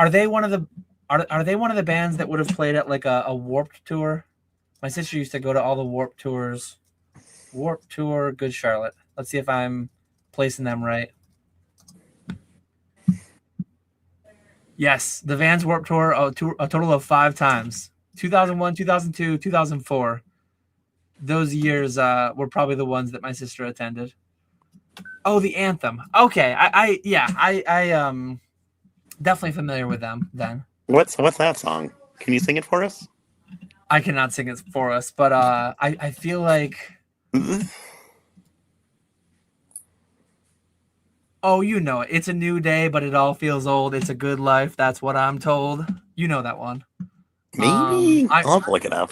they one of the are they one of the bands that would have played at like a Warped tour? My sister used to go to all the Warped tours. Warped Tour, Good Charlotte. Let's see if I'm placing them right. Yes, the Vans Warped Tour, a total of 5 times. 2001, 2002, 2004. those years were probably the ones that my sister attended. Oh, the anthem. Okay, I definitely familiar with them then. What's that song? Can you sing it for us? I cannot sing it for us, but I feel like. Oh, you know it. It's a new day, but it all feels old. It's a good life. That's what I'm told. You know that one. Maybe I'll look it up.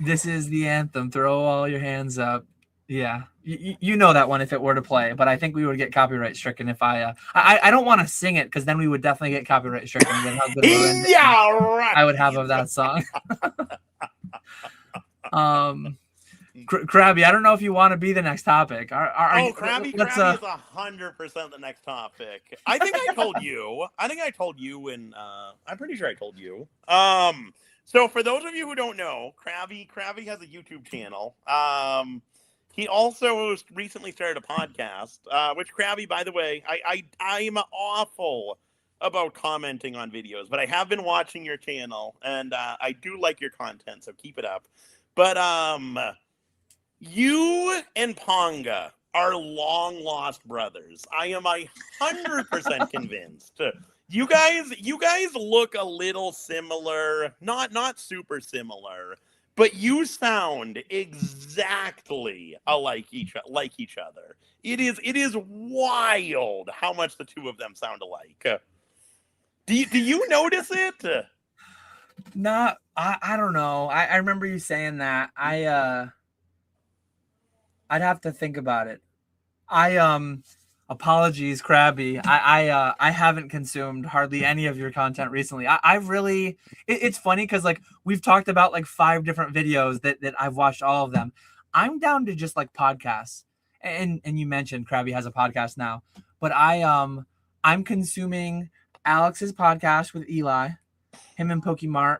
This is the anthem. Throw all your hands up. Yeah, you know that one if it were to play, but I think we would get copyright stricken if I don't want to sing it because then we would definitely get copyright stricken. Yeah, right. I would have of that song. Krabby, I don't know if you want to be the next topic. Krabby is 100% the next topic. I think I told you. And I'm pretty sure I told you. So for those of you who don't know, Krabby has a YouTube channel. He also recently started a podcast, which Krabby, by the way, I'm awful about commenting on videos, but I have been watching your channel and I do like your content, so keep it up. But you and Ponga are long lost brothers. I am 100% convinced. You guys look a little similar, not super similar, but you sound exactly alike each other. It is wild how much the two of them sound alike. Do you notice it? Not, I don't know. I remember you saying that. I'd have to think about it. Apologies, Krabby. I haven't consumed hardly any of your content recently. I've really, it's funny because like we've talked about like 5 different videos that I've watched all of them. I'm down to just like podcasts, and you mentioned Krabby has a podcast now, but I'm consuming Alex's podcast with Eli, him and Pokemart.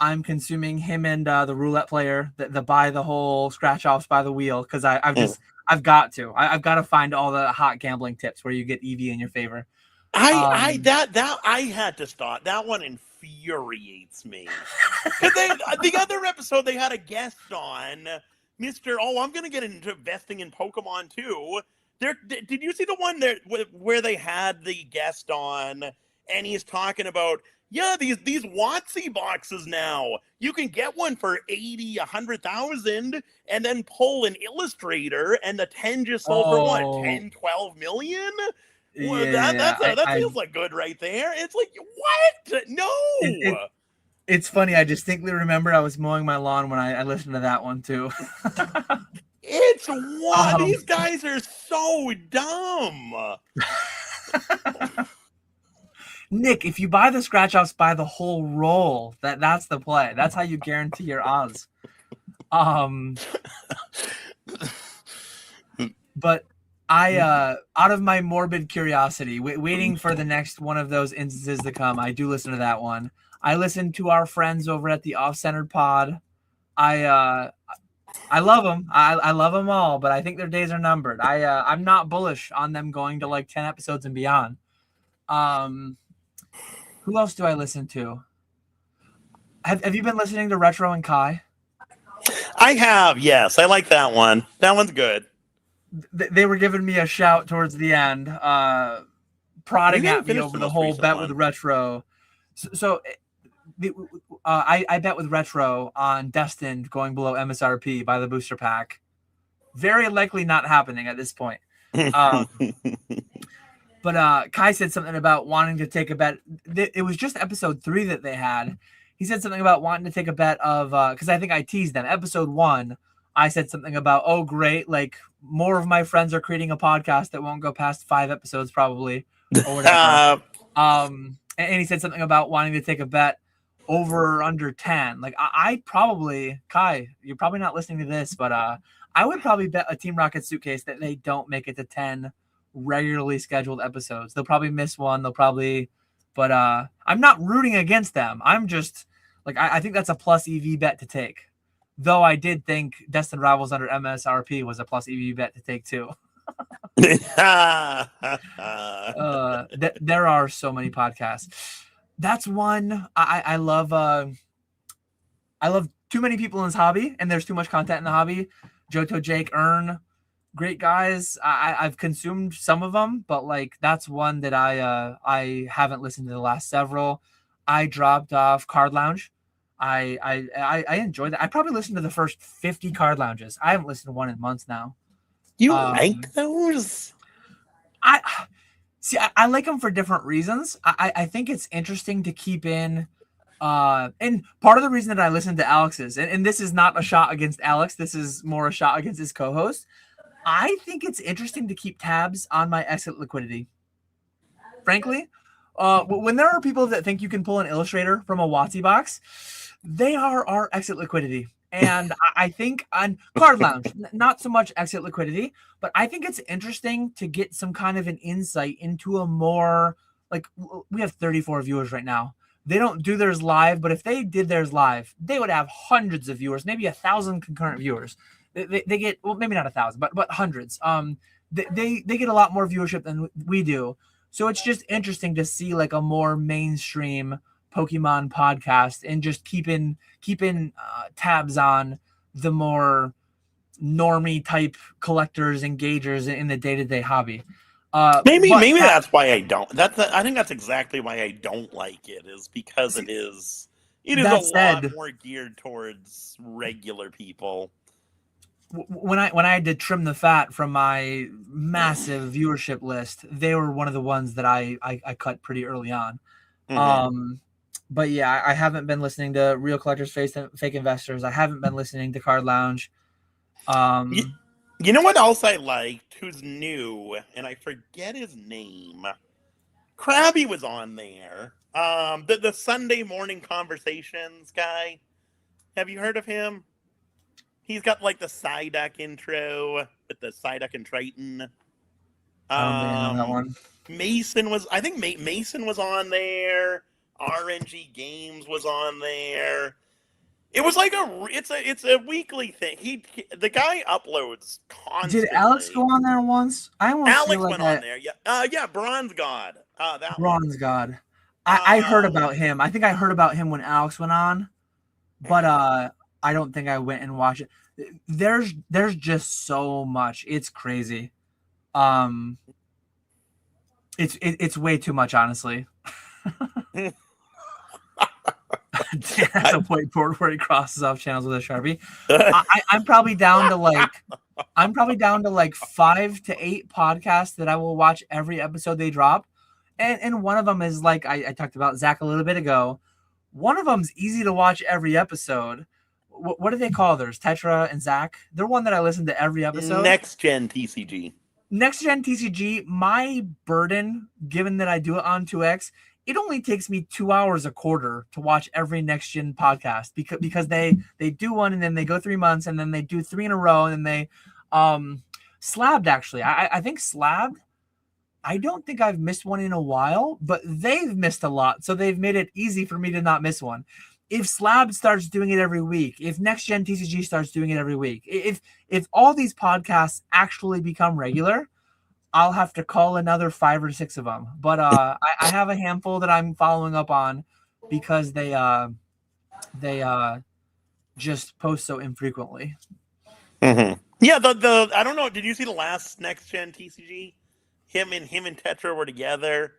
I'm consuming him and the roulette player, the buy the hole, scratch offs by the wheel, because I've got to find all the hot gambling tips where you get EV in your favor. I had to stop. That one infuriates me. Because the other episode they had a guest on, Mr. Oh, I'm gonna get into investing in Pokemon too. Did you see the one there where they had the guest on and he's talking about, yeah, these WotC boxes now. You can get one for 80, 100,000 and then pull an illustrator and the 10 just sold for what, 10, 12 million? Well, Yeah, that feels like good right there. It's like, what? No. It's funny. I distinctly remember I was mowing my lawn when I listened to that one too. It's what? These guys are so dumb. Nick, if you buy the scratch offs, buy the whole roll. That's the play. That's how you guarantee your odds. But I, out of my morbid curiosity, waiting for the next one of those instances to come, I do listen to that one. I listen to our friends over at the Off-Centered Pod. I love them. I love them all, but I think their days are numbered. I'm not bullish on them going to like 10 episodes and beyond. Who else do I listen to? Have you been listening to Retro and Kai? I have, yes. I like that one. That one's good. They were giving me a shout towards the end, prodding at me over the whole bet with Retro. So I bet with Retro on Destined going below MSRP by the booster pack. Very likely not happening at this point. But Kai said something about wanting to take a bet. It was just episode 3 that they had. He said something about wanting to take a bet of, because I think I teased them. Episode 1, I said something about, oh, great, like more of my friends are creating a podcast that won't go past 5 episodes probably, or whatever. And he said something about wanting to take a bet over or under 10. Like I probably, Kai, you're probably not listening to this, but I would probably bet a Team Rocket suitcase that they don't make it to 10 regularly scheduled episodes. They'll probably miss one. But I'm not rooting against them. I'm just like, I think that's a plus EV bet to take. Though I did think Destined Rivals under MSRP was a plus EV bet to take too. There are so many podcasts. That's one I love. I love too many people in this hobby, and there's too much content in the hobby. Johto, Jake, Earn, great guys. I've consumed some of them, but like that's one that I haven't listened to the last several. I dropped off Card Lounge. I enjoyed that. I probably listened to the first 50 Card Lounges. I haven't listened to one in months now. You like those? I like them for different reasons. I think it's interesting to keep in. And part of the reason that I listen to Alex's, and this is not a shot against Alex, this is more a shot against his co-host. I think it's interesting to keep tabs on my exit liquidity. Frankly, when there are people that think you can pull an Illustrator from a WotC box, they are our exit liquidity. And I think on Card Lounge, not so much exit liquidity, but I think it's interesting to get some kind of an insight into a more, like, we have 34 viewers right now. They don't do theirs live, but if they did theirs live, they would have hundreds of viewers, maybe 1,000 concurrent viewers. They get, well, maybe not 1,000, but hundreds. They get a lot more viewership than we do. So it's just interesting to see like a more mainstream Pokemon podcast and just keeping tabs on the more normie type collectors, engagers in the day-to-day hobby. Maybe that's why I don't. I think that's exactly why I don't like it, is because it is a lot more geared towards regular people. When I had to trim the fat from my massive viewership list, they were one of the ones that I cut pretty early on. Mm-hmm. But yeah, I haven't been listening to Real Collectors, Fake Investors. I haven't been listening to Card Lounge. You know what else I liked? Who's new, and I forget his name. Krabby was on there. The Sunday morning conversations guy. Have you heard of him? He's got like the Psyduck intro with the Psyduck and Triton. That one. Mason was on there. RNG Games was on there. It was like it's a weekly thing. The guy uploads constantly. Did Alex go on there once? Alex went on there. Yeah. Bronze God. Bronze God. I heard about him. I think I heard about him when Alex went on, but I don't think I went and watched it. There's just so much. It's crazy. It's way too much, honestly. Dan has a whiteboard where he crosses off channels with a Sharpie. I'm probably down to like 5 to 8 podcasts that I will watch every episode they drop. And one of them is like I talked about Zach a little bit ago. One of them's easy to watch every episode. What do they call theirs? Tetra and Zach? They're one that I listen to every episode. Next Gen TCG. My burden, given that I do it on 2X, it only takes me 2 hours a quarter to watch every Next Gen podcast because they do one and then they go 3 months and then they do 3 in a row and then they Slabbed, actually. I think Slabbed, I don't think I've missed one in a while, but they've missed a lot, so they've made it easy for me to not miss one. If Slab starts doing it every week, if Next Gen TCG starts doing it every week, if all these podcasts actually become regular, I'll have to call another 5 or 6 of them. But I have a handful that I'm following up on because they just post so infrequently. Mm-hmm. Yeah, the I don't know. Did you see the last Next Gen TCG? Him and Tetra were together.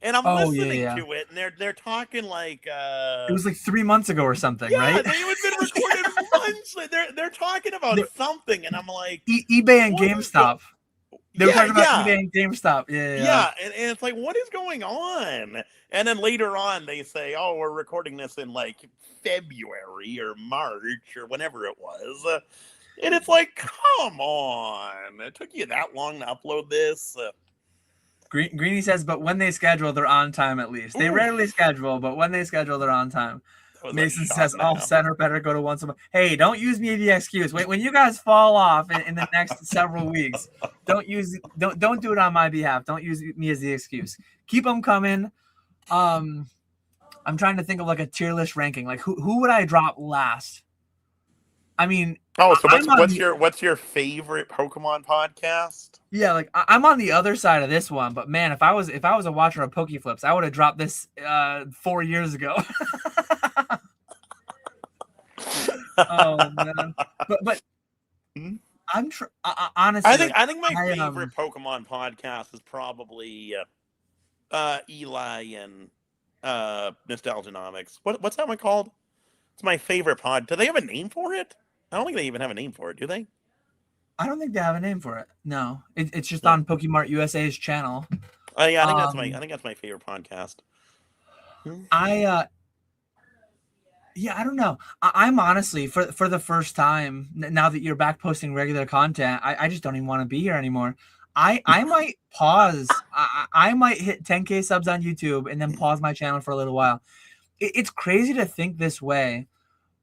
And I'm listening to it, and they're talking like it was like 3 months ago or something, right? Yeah, they had been recorded months. They're talking about something, and I'm like eBay and GameStop. They were talking about eBay and GameStop. Yeah. And it's like, what is going on? And then later on, they say, "Oh, we're recording this in like February or March or whenever it was," and it's like, come on! It took you that long to upload this. Greeny says, but when they schedule, they're on time at least. They rarely schedule, but when they schedule, they're on time. Mason says, all center better go to once a month. Hey, don't use me as the excuse. Wait, when you guys fall off in the next several weeks, don't do it on my behalf. Don't use me as the excuse. Keep them coming. I'm trying to think of like a tier list ranking. Like who would I drop last? I mean, so what's your favorite Pokemon podcast? Yeah, like I'm on the other side of this one, but man, if I was a watcher of Pokeflipz, I would have dropped this 4 years ago. Oh man, but Hmm? honestly, I think my I, favorite Pokemon podcast is probably Eli and Nostalgianomics. What's that one called? It's my favorite pod. Do they have a name for it? I don't think they even have a name for it, do they? I don't think they have a name for it. No, it's just No. on Pokemart USA's channel. Yeah, I Um, think that's my favorite podcast. Hmm? I yeah, I don't know. I'm honestly for the first time now that you're back posting regular content, I just don't even want to be here anymore. I might pause. I might hit 10K subs on YouTube and then pause my channel for a little while. It's crazy to think this way,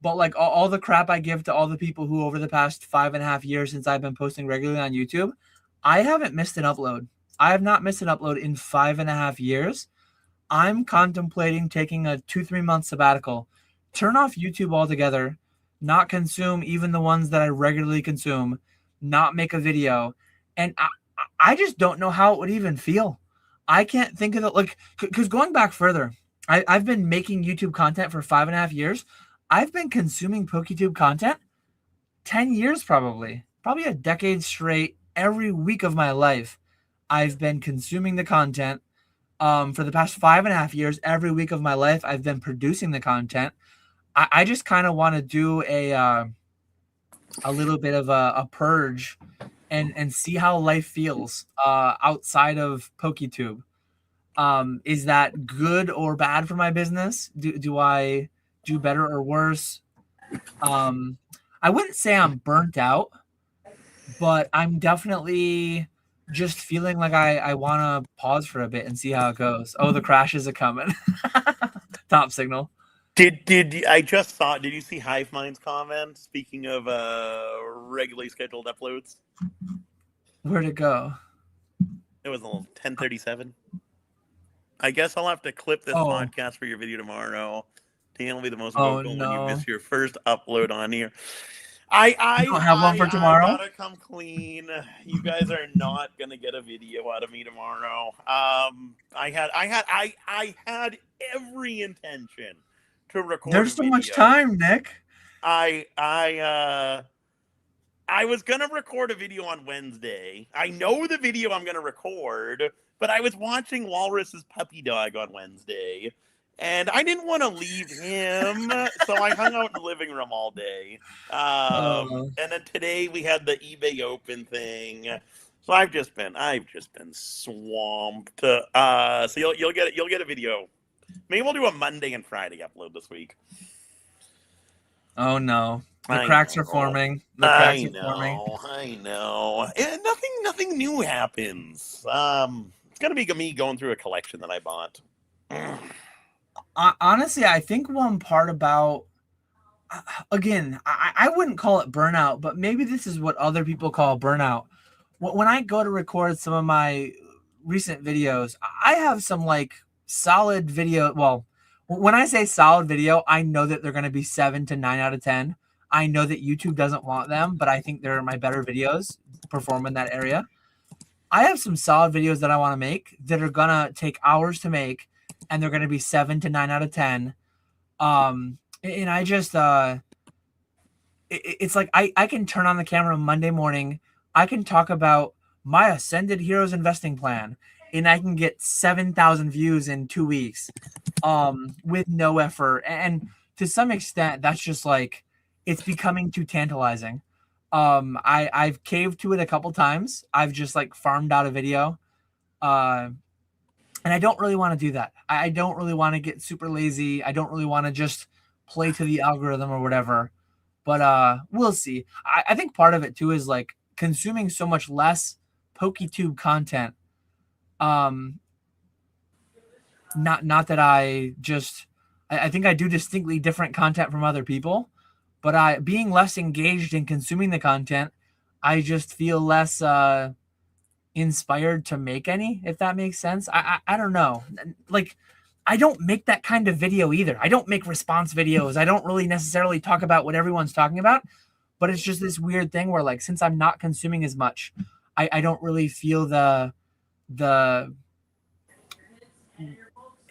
but like all the crap I give to all the people who over the past 5.5 years since I've been posting regularly on YouTube, I haven't missed an upload. I have not missed an upload in 5.5 years. I'm contemplating taking a 2-3 month sabbatical, turn off YouTube altogether, not consume even the ones that I regularly consume, not make a video, and I just don't know how it would even feel. I can't think of it like because going back further, I've been making YouTube content for 5.5 years. I've been consuming PokeTube content 10 years probably a decade straight. Every week of my life, I've been consuming the content. For the past 5.5 years, every week of my life, I've been producing the content. I just kind of want to do a little bit of a purge and see how life feels outside of PokeTube. Is that good or bad for my business? Do I do better or worse? I wouldn't say I'm burnt out, but I'm definitely just feeling like I want to pause for a bit and see how it goes. Oh, the crashes are coming. Top signal. Did I just saw? Did you see Hive Mind's comment? Speaking of regularly scheduled uploads, Where'd it go? it was a little 10:37. I guess I'll have to clip this Oh, podcast for your video tomorrow. Dan will be the most oh vocal when you no. miss your first upload on here. You don't have one for I tomorrow? gotta come clean. You guys are not gonna get a video out of me tomorrow. I had every intention to record There's a so much video. time, Nick. I was gonna record a video on Wednesday. I know the video I'm gonna record, but I was watching Walrus's puppy dog on Wednesday, and I didn't want to leave him, so I hung out in the living room all day. Oh, And then today we had the eBay Open thing, so I've just been swamped. So you'll get a video. Maybe we'll do a Monday and Friday upload this week. oh no. The I cracks are know. forming. The cracks are forming. I know. And nothing new happens. It's gonna be me going through a collection that I bought. Honestly, I think one part about again, I wouldn't call it burnout, but maybe this is what other people call burnout. When I go to record some of my recent videos, I have some like solid video. Well, when I say solid video, I know that they're going to be 7 to 9 out of 10. I know that YouTube doesn't want them, but I think they're my better videos perform in that area. I have some solid videos that I want to make that are going to take hours to make, and they're going to be 7 to 9 out of 10. And I just, it's like I can turn on the camera Monday morning. I can talk about my Ascended Heroes investing plan, and I can get 7,000 views in 2 weeks, with no effort. And to some extent, that's just like it's becoming too tantalizing. I've caved to it a couple times. I've just like farmed out a video, and I don't really want to do that. I don't really want to get super lazy. I don't really want to just play to the algorithm or whatever. But we'll see. I think part of it too is like consuming so much less PokeTube content. Not that I think I do distinctly different content from other people, but being less engaged in consuming the content, I just feel less inspired to make any, if that makes sense. I don't know. Like, I don't make that kind of video either. I don't make response videos. I don't really necessarily talk about what everyone's talking about, but it's just this weird thing where like, since I'm not consuming as much, I don't really feel the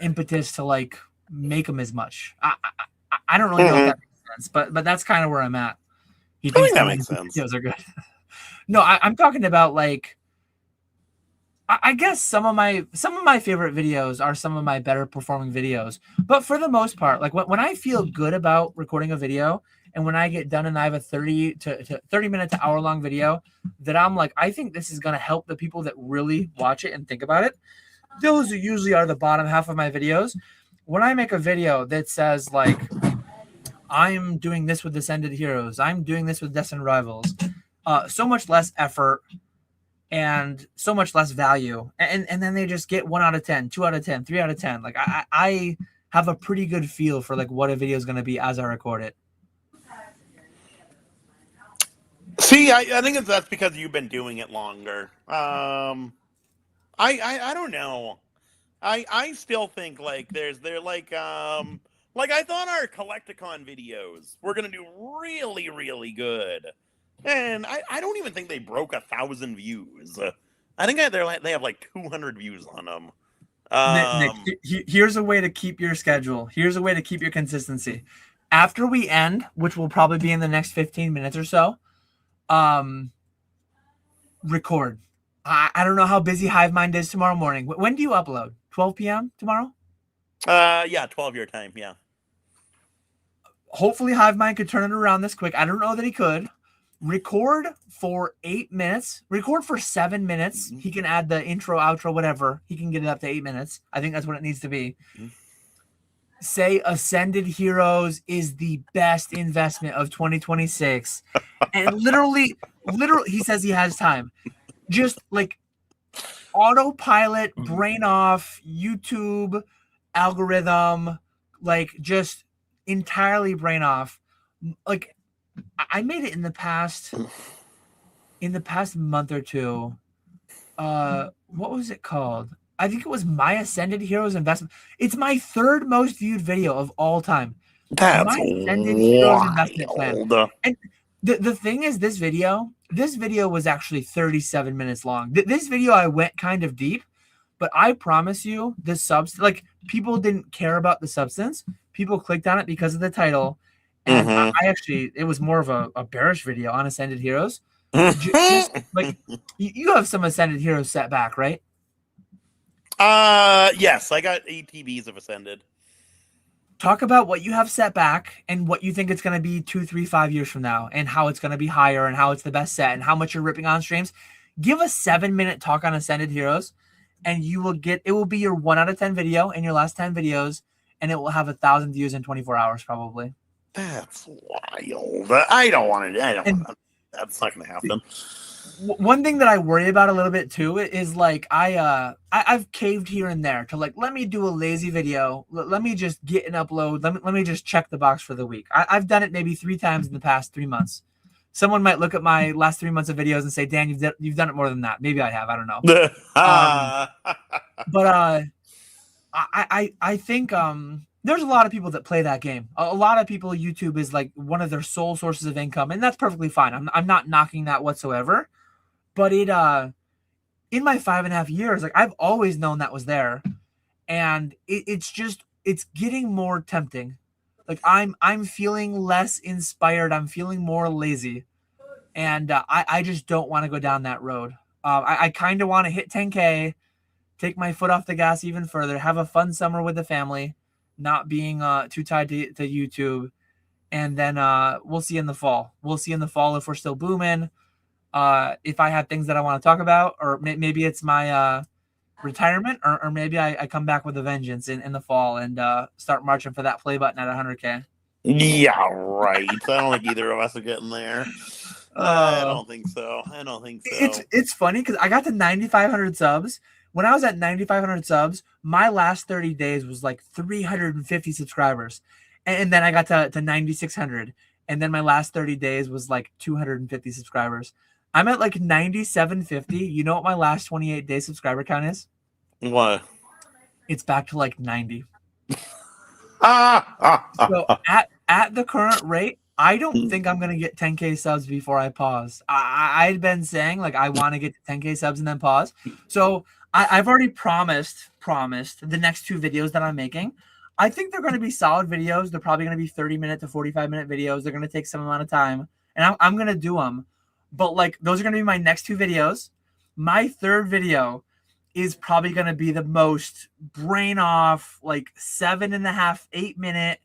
impetus to like make them as much. I don't really know if that makes sense. But that's kind of where I'm at. He I think thinks that makes sense. videos are good. No, I'm talking about like I guess some of my favorite videos are some of my better performing videos. But for the most part, like when I feel good about recording a video and when I get done and I have a 30 minute to hour long video that I'm like, I think this is going to help the people that really watch it and think about it. Those usually are the bottom half of my videos. When I make a video that says like, I'm doing this with Descended Heroes, I'm doing this with Destined Rivals, so much less effort and so much less value. And then they just get 1 out of 10, 2 out of 10, 3 out of 10. Like I have a pretty good feel for like what a video is going to be as I record it. See, I think that's because you've been doing it longer. I don't know. I still think like they're like I thought our Collecticon videos were gonna do really, really good. And I don't even think they broke 1,000 views. I think they have like 200 views on them. Nick, here's a way to keep your schedule. Here's a way to keep your consistency. After we end, which will probably be in the next 15 minutes or so, record. I don't know how busy HiveMind is tomorrow morning. When do you upload? 12 p.m. tomorrow? Yeah, 12 your time, yeah. Hopefully HiveMind could turn it around this quick. I don't know that he could. Record for 8 minutes. Record for 7 minutes. Mm-hmm. He can add the intro, outro, whatever. He can get it up to 8 minutes. I think that's what it needs to be. Mm-hmm. Say Ascended Heroes is the best investment of 2026. And literally, he says he has time. Just like autopilot, brain off, YouTube algorithm, like just entirely brain off. Like I made it in the past month or two. What was it called? I think it was My Ascended Heroes Investment. It's my 3rd most viewed video of all time. That's My Ascended Heroes Investment Plan. And the thing is, this video was actually 37 minutes long. This video I went kind of deep, but I promise you, the like people didn't care about the substance. People clicked on it because of the title. And I actually, it was more of a bearish video on Ascended Heroes. Just, like you have some Ascended Heroes set back, right? Yes, I got ATBs of Ascended. Talk about what you have set back and what you think it's going to be 2, 3, 5 years from now, and how it's going to be higher and how it's the best set and how much you're ripping on streams. Give a 7-minute talk on Ascended Heroes, and it will be your 1 out of 10 video in your last 10 videos, and it will have 1,000 views in 24 hours probably. That's wild. I don't want to. That's not going to happen. One thing that I worry about a little bit too is like I've caved here and there to like, let me do a lazy video. Let me just get an upload. Let me just check the box for the week. I've done it maybe 3 times in the past 3 months. Someone might look at my last 3 months of videos and say, Dan, you've done it more than that. Maybe I have. I don't know. But I think there's a lot of people that play that game. A lot of people, YouTube is like one of their sole sources of income, and that's perfectly fine. I'm not knocking that whatsoever. But it in my 5.5 years, like I've always known that was there, and it's getting more tempting. Like I'm feeling less inspired. I'm feeling more lazy, and I just don't want to go down that road. I kind of want to hit 10K, take my foot off the gas even further, have a fun summer with the family, not being too tied to YouTube, and then we'll see in the fall. We'll see in the fall if we're still booming. If I have things that I want to talk about, or maybe it's my retirement, or maybe I come back with a vengeance in the fall and start marching for that play button at 100K. Yeah, right. I don't think either of us are getting there. I don't think so. It's funny because I got to 9,500 subs. When I was at 9,500 subs, my last 30 days was like 350 subscribers. And then I got to 9,600. And then my last 30 days was like 250 subscribers. I'm at like 9,750. You know what my last 28-day subscriber count is? What? It's back to like 90. So at the current rate, I don't think I'm going to get 10K subs before I pause. I'd been saying like I want to get to 10K subs and then pause. So I've already promised the next 2 videos that I'm making. I think they're going to be solid videos. They're probably going to be 30-minute to 45-minute videos. They're going to take some amount of time, and I'm going to do them. But like, those are going to be my next 2 videos. My third video is probably going to be the most brain off, like 7.5, 8-minute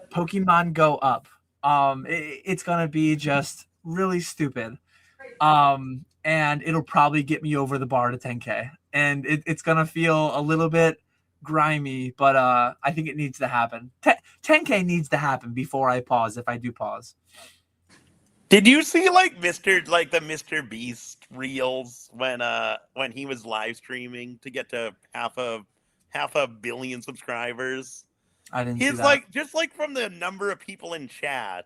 Pokemon Go up. It's going to be just really stupid. And it'll probably get me over the bar to 10K. And it's going to feel a little bit grimy, but I think it needs to happen. 10K needs to happen before I pause, if I do pause. Did you see like the Mr. Beast reels when he was live streaming to get to half a billion subscribers? I didn't see His that. just from the number of people in chat,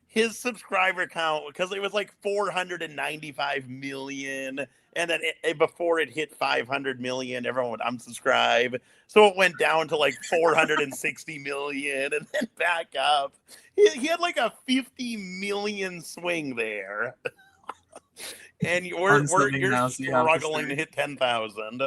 his subscriber count, because it was like 495 million, and then before it hit 500 million, everyone would unsubscribe. So it went down to like 460 million, and then back up. He had like a 50 million swing there, and you're struggling to hit 10,000.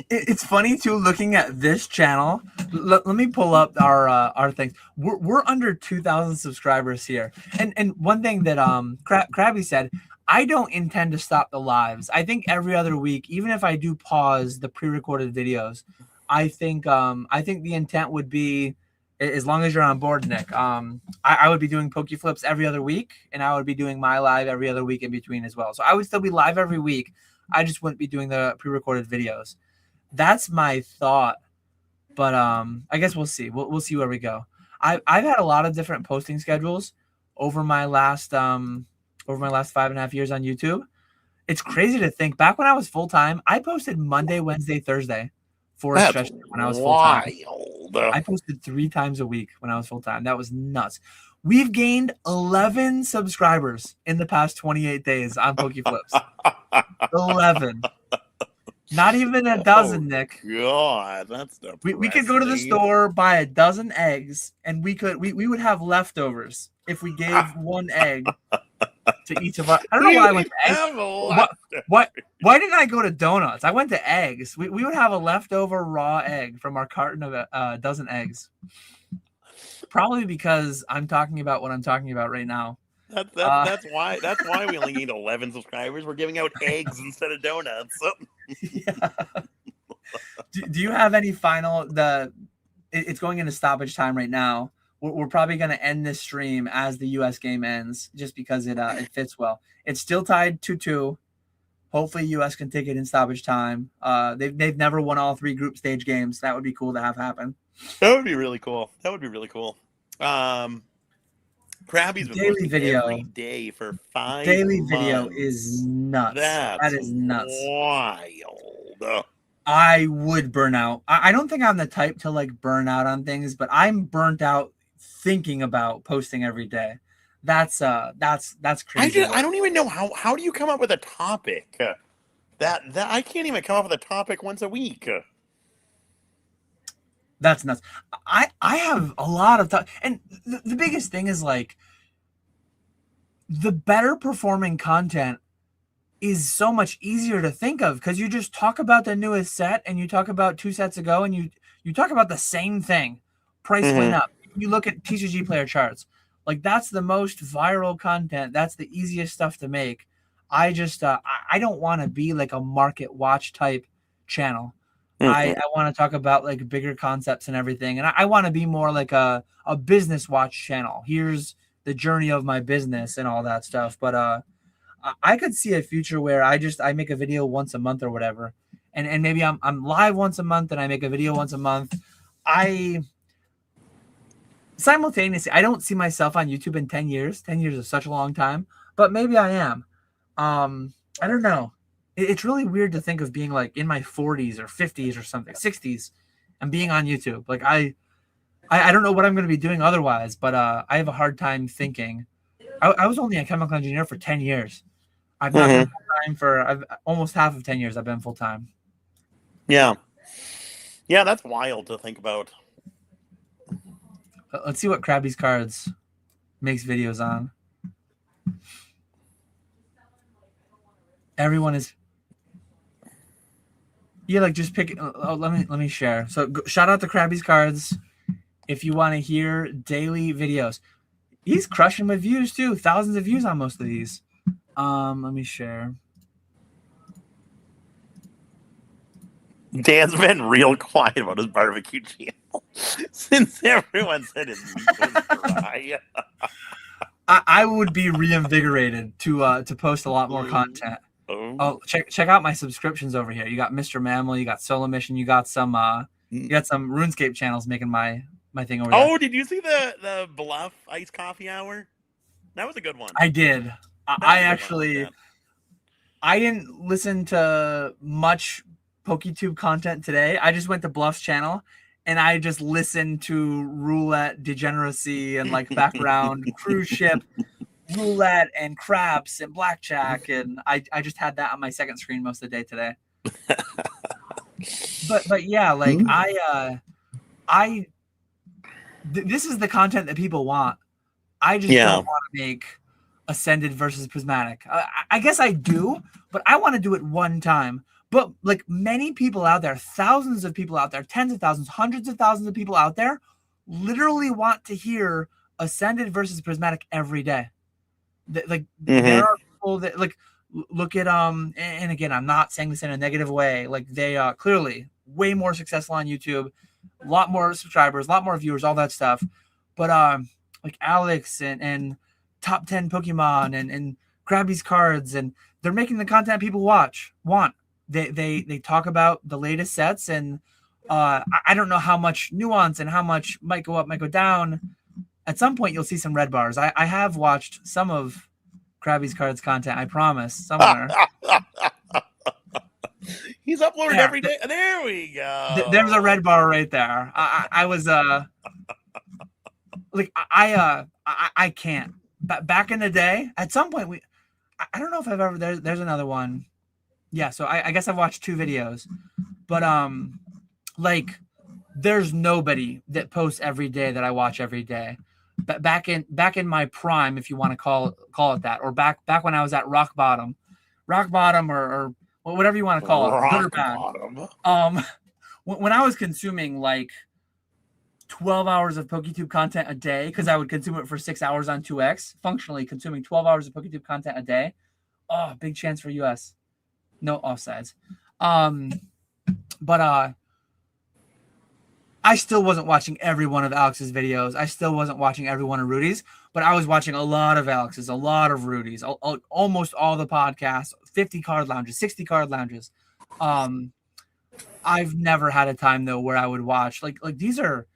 It's funny too, looking at this channel. Let me pull up our things. We're under 2,000 subscribers here, and one thing that Krabby said, I don't intend to stop the lives. I think every other week, even if I do pause the pre-recorded videos, I think the intent would be, as long as you're on board, Nick, I would be doing Pokeflipz every other week, and I would be doing my live every other week in between as well. So I would still be live every week. I just wouldn't be doing the pre-recorded videos. That's my thought, but I guess we'll see. We'll see where we go. I've had a lot of different posting schedules over my last 5.5 years on YouTube. It's crazy to think back when I was full time. I posted Monday, Wednesday, Thursday for a stretch when I was full time. I posted 3 times a week when I was full time. That was nuts. We've gained 11 subscribers in the past 28 days on Pokeflipz. 11. Not even a dozen, Nick. God, that's depressing. We could go to the store, buy a dozen eggs, and we would have leftovers if we gave 1 egg to each of us. I don't know why I went to eggs. Why didn't I go to donuts? I went to eggs. We would have a leftover raw egg from our carton of a dozen eggs. Probably because I'm talking about what I'm talking about right now. That's why we only need 11 subscribers. We're giving out eggs instead of donuts. Yeah. Do you have any final? It's going into stoppage time right now. We're probably going to end this stream as the U.S. game ends, just because it fits well. It's still tied 2-2. Hopefully, U.S. can take it in stoppage time. They've never won all 3 group stage games. That would be cool to have happen. That would be really cool. Krabby's been daily video every day for 5 daily months. Video is nuts. That is nuts. Wild. I would burn out. I don't think I'm the type to like burn out on things, but I'm burnt out thinking about posting every day. That's crazy. I don't even know how do you come up with a topic that I can't even come up with a topic once a week. That's nuts. I have a lot of time, and the biggest thing is like the better performing content is so much easier to think of, because you just talk about the newest set and you talk about 2 sets ago, and you talk about the same thing. Price went up. You look at TCG player charts. Like, that's the most viral content. That's the easiest stuff to make. I just I don't want to be like a market watch type channel. I want to talk about like bigger concepts and everything. And I want to be more like a business watch channel. Here's the journey of my business and all that stuff. But I could see a future where I make a video once a month or whatever. And maybe I'm live once a month and I make a video once a month. Simultaneously, I don't see myself on YouTube in 10 years. 10 years is such a long time, but maybe I am. I don't know. It's really weird to think of being like in my 40s or 50s or something, 60s, and being on YouTube. Like I don't know what I'm going to be doing otherwise, but I have a hard time thinking. I was only a chemical engineer for 10 years. I've not been full time for almost half of 10 years. I've been full time. Yeah, that's wild to think about. Let's see what Krabby's Cards makes videos on. Everyone is. Yeah, like just pick. Oh, let me share. So shout out to Krabby's Cards if you want to hear daily videos. He's crushing with views too. Thousands of views on most of these. Let me share. Dan's been real quiet about his barbecue channel since everyone said his meat was dry. I would be reinvigorated to post a lot more content. Oh, check out my subscriptions over here. You got Mr. Mammal, you got Solo Mission, you got some RuneScape channels making my thing over there. Oh, did you see the Bluff Iced Coffee Hour? That was a good one. I did. I didn't listen to much PokeTube content today. I just went to Bluff's channel and I just listened to roulette degeneracy and like background cruise ship roulette and craps and blackjack, and I just had that on my second screen most of the day today. but yeah, like this is the content that people want. I just don't want to make Ascended versus Prismatic. I guess I do, but I want to do it one time. But like many people out there, thousands of people out there, tens of thousands, hundreds of thousands of people out there literally want to hear Ascended versus Prismatic every day. There are people that like look at and again, I'm not saying this in a negative way. Like they are clearly way more successful on YouTube, a lot more subscribers, a lot more viewers, all that stuff. But like Alex and Top 10 Pokemon and Krabby's Cards, and they're making the content people want. They talk about the latest sets, and I don't know how much nuance and how much might go up, might go down. At some point, you'll see some red bars. I have watched some of Krabby's Cards content, I promise, somewhere. He's uploaded every day. There we go. There's a red bar right there. I was like I can't. Back in the day, at some point I don't know if I've ever there's another one. Yeah, so I guess I've watched 2 videos, but like there's nobody that posts every day that I watch every day. Back in my prime, if you want to call it that, or back when I was at rock bottom, or whatever you want to call it, good or bad. When I was consuming like 12 hours of PokeTube content a day, because I would consume it for 6 hours on 2x, functionally consuming 12 hours of PokeTube content a day. Oh, big chance for US. No offsides. But I still wasn't watching every one of Alex's videos. I still wasn't watching every one of Rudy's, but I was watching a lot of Alex's, a lot of Rudy's, almost all the podcasts, 50 card lounges, 60 card lounges. I've never had a time though where I would watch like these are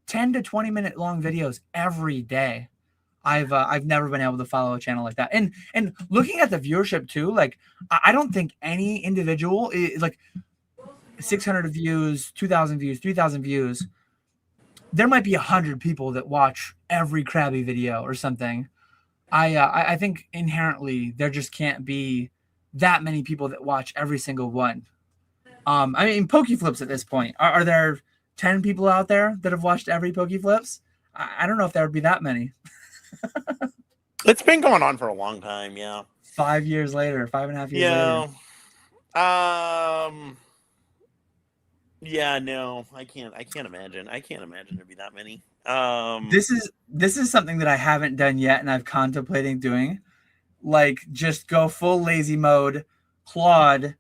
10 to 20 minute long videos every day. I've never been able to follow a channel like that. And looking at the viewership too, like I don't think any individual is like 600 views, 2,000 views, 3,000 views. There might be 100 people that watch every Krabby video or something. I think inherently there just can't be that many people that watch every single one. I mean, Pokeflipz at this point, are there 10 people out there that have watched every Pokeflipz? I don't know if there would be that many. It's been going on for a long time, yeah. 5 years later, 5.5 years later. Yeah, no, I can't imagine. I can't imagine there'd be that many. This is something that I haven't done yet, and I've contemplating doing. Like, just go full lazy mode, Claude.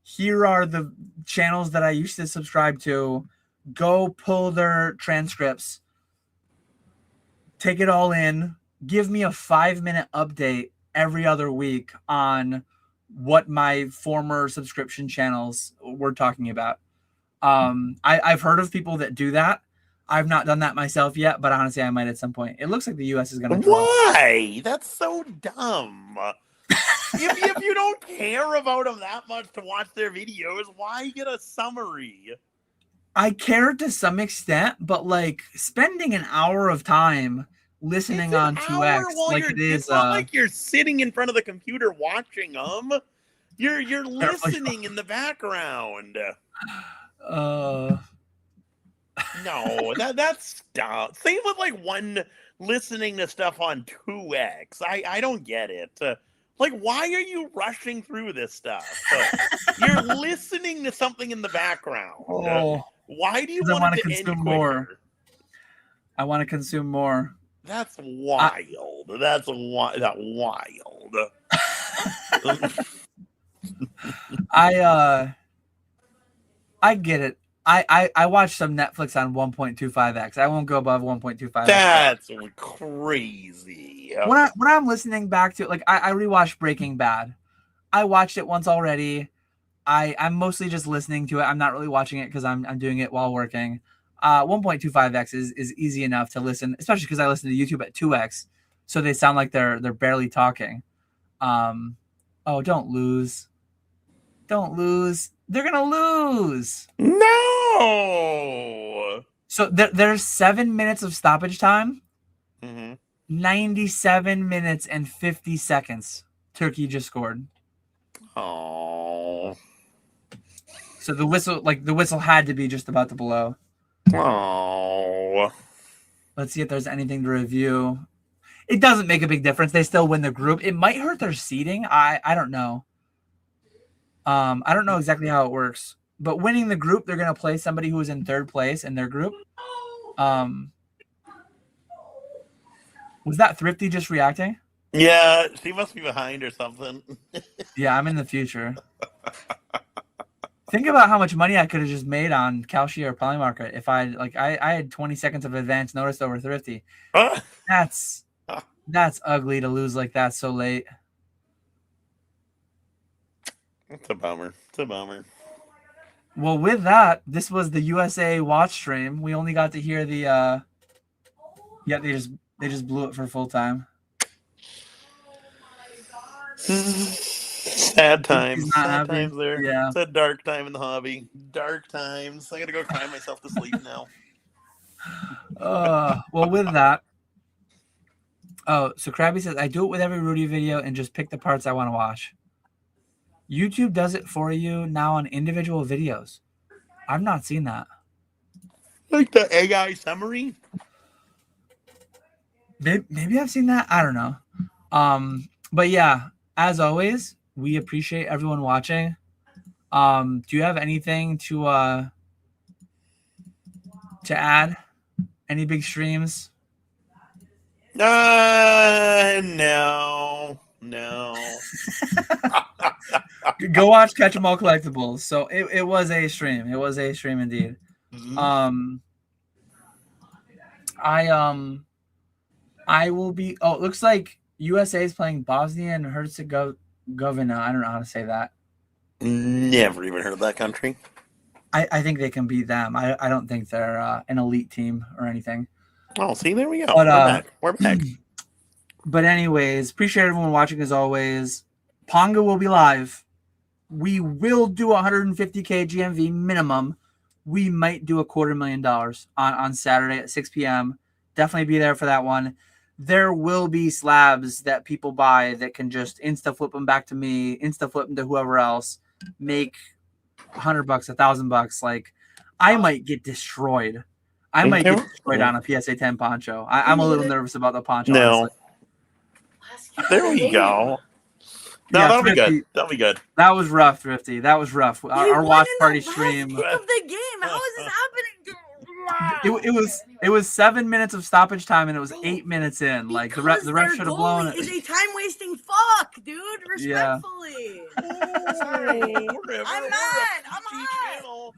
Here are the channels that I used to subscribe to. Go pull their transcripts. Take it all in. Give me a 5-minute update every other week on what my former subscription channels were talking about. I've heard of people that do that. I've not done that myself yet, but honestly, I might at some point. It looks like the U.S. is going to. Why? That's so dumb. if you don't care about them that much to watch their videos, why get a summary? I care to some extent, but like spending an hour of time listening on 2x, like it is. It's not like you're sitting in front of the computer watching them. You're listening in the background. No, that's dumb. Same with like listening to stuff on 2x. I don't get it. Like, why are you rushing through this stuff? You're listening to something in the background. Oh, Why do you 'cause I want wanna it to end consume quicker? more. I want to consume more. That's wild. That's wild. I get it. I watched some Netflix on 1.25x. I won't go above 1.25x. That's crazy. When I'm listening back to it, like I rewatched Breaking Bad. I watched it once already. I'm mostly just listening to it. I'm not really watching it because I'm doing it while working. 1.25x is easy enough to listen, especially because I listen to YouTube at 2x, so they sound like they're barely talking. Oh, don't lose. Don't lose. They're gonna lose. No. So there's 7 minutes of stoppage time. Mm-hmm. 97 minutes and 50 seconds. Turkey just scored. Oh. So the whistle had to be just about to blow. Oh. Let's see if there's anything to review. It doesn't make a big difference. They still win the group. It might hurt their seeding. I don't know. I don't know exactly how it works. But winning the group, they're gonna play somebody who was in third place in their group. Was that Thrifty just reacting? Yeah, she must be behind or something. Yeah, I'm in the future. Think about how much money I could have just made on Kalshi or Polymarket if I had 20 seconds of advance notice over Thrifty. That's ugly to lose like that so late. It's a bummer. Well, with that, this was the USA watch stream. We only got to hear the they just blew it for full time. Sad times. Sad times there. Yeah. It's a dark time in the hobby. Dark times. I gotta go cry myself to sleep now. Well, with that. Oh, so Krabby says, I do it with every Rudy video and just pick the parts I want to watch. YouTube does it for you now on individual videos. I've not seen that. Like the AI summary? Maybe I've seen that. I don't know. But yeah, as always, we appreciate everyone watching. Do you have anything to add? Any big streams? No. Go watch KetchumAllCollectibles. So it was a stream. It was a stream indeed. Mm-hmm. I will be. Oh, it looks like USA is playing Bosnia and Herzegovina. I don't know how to say that. Never even heard of that country. I think they can beat them. I don't think they're an elite team or anything. Oh, see, there we go. But, we're back. But anyways, appreciate everyone watching as always. Ponga will be live. We will do 150K GMV minimum. We might do $250,000 on Saturday at 6 p.m. Definitely be there for that one. There will be slabs that people buy that can just insta flip them back to me, insta flip them to whoever else, make $100, $1,000. Like, I might get destroyed. I might get destroyed on a PSA 10 poncho. I'm a little nervous about the poncho. No. Honestly. There we go. No, that'll be good. That'll be good. That was rough, Thrifty. That was rough. Our watch party stream. Of the game, how is this happening? It was 7 minutes of stoppage time and it was 8 minutes in. Like the ref should have blown it. Is a time wasting fuck, dude. Respectfully. Yeah. Sorry. I'm mad. I'm hot.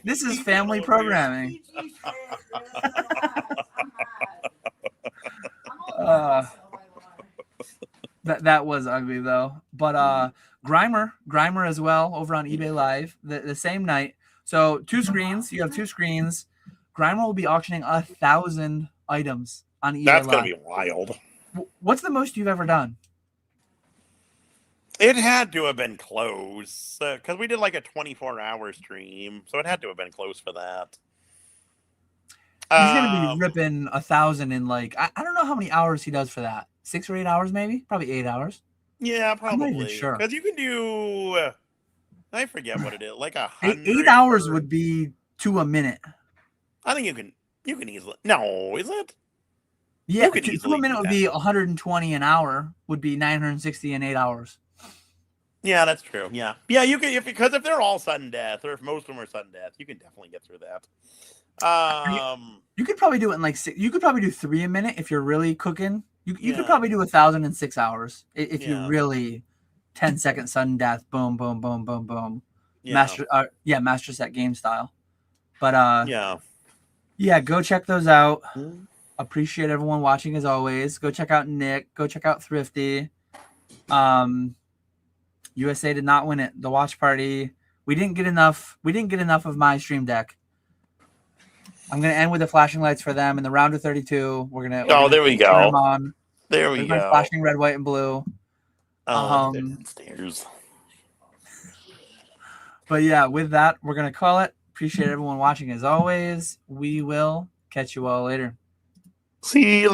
This is family programming. That was ugly though. But Grimer as well over on eBay Live the same night. So 2 screens. You have 2 screens. Grimer will be auctioning 1,000 items on eBay That's Live. gonna be wild. What's the most you've ever done? It had to have been close because we did like a 24-hour stream, so it had to have been close for that. He's gonna be ripping 1,000 in like I don't know how many hours he does for that. 6 or 8 hours, maybe. Probably 8 hours. Yeah, probably. I'm not even sure because you can do. I forget what it is. Like 100. 8 hours would be to a minute. I think you can easily. No, is it? Yeah, You could 2 easily a minute do would that. be 120 an hour. Would be 960 in 8 hours. Yeah, that's true. Yeah, yeah. You can because if they're all sudden death, or if most of them are sudden death, you can definitely get through that. You could probably do it in like you could probably do 3 a minute if you're really cooking. You Yeah. could probably do 1,000 in 6 hours if you Yeah. really 10-second sudden death. Boom, boom, boom, boom, boom. Yeah. Master set game style. But yeah. Go check those out. Appreciate everyone watching as always. Go check out Nick. Go check out Thrifty. USA did not win it. The watch party. We didn't get enough of my stream deck. I'm gonna end with the flashing lights for them in the round of 32. We're gonna there we turn go. them on. There we go. Flashing red, white, and blue. Downstairs. But yeah, with that, we're gonna call it. Appreciate everyone watching as always. We will catch you all later. See you.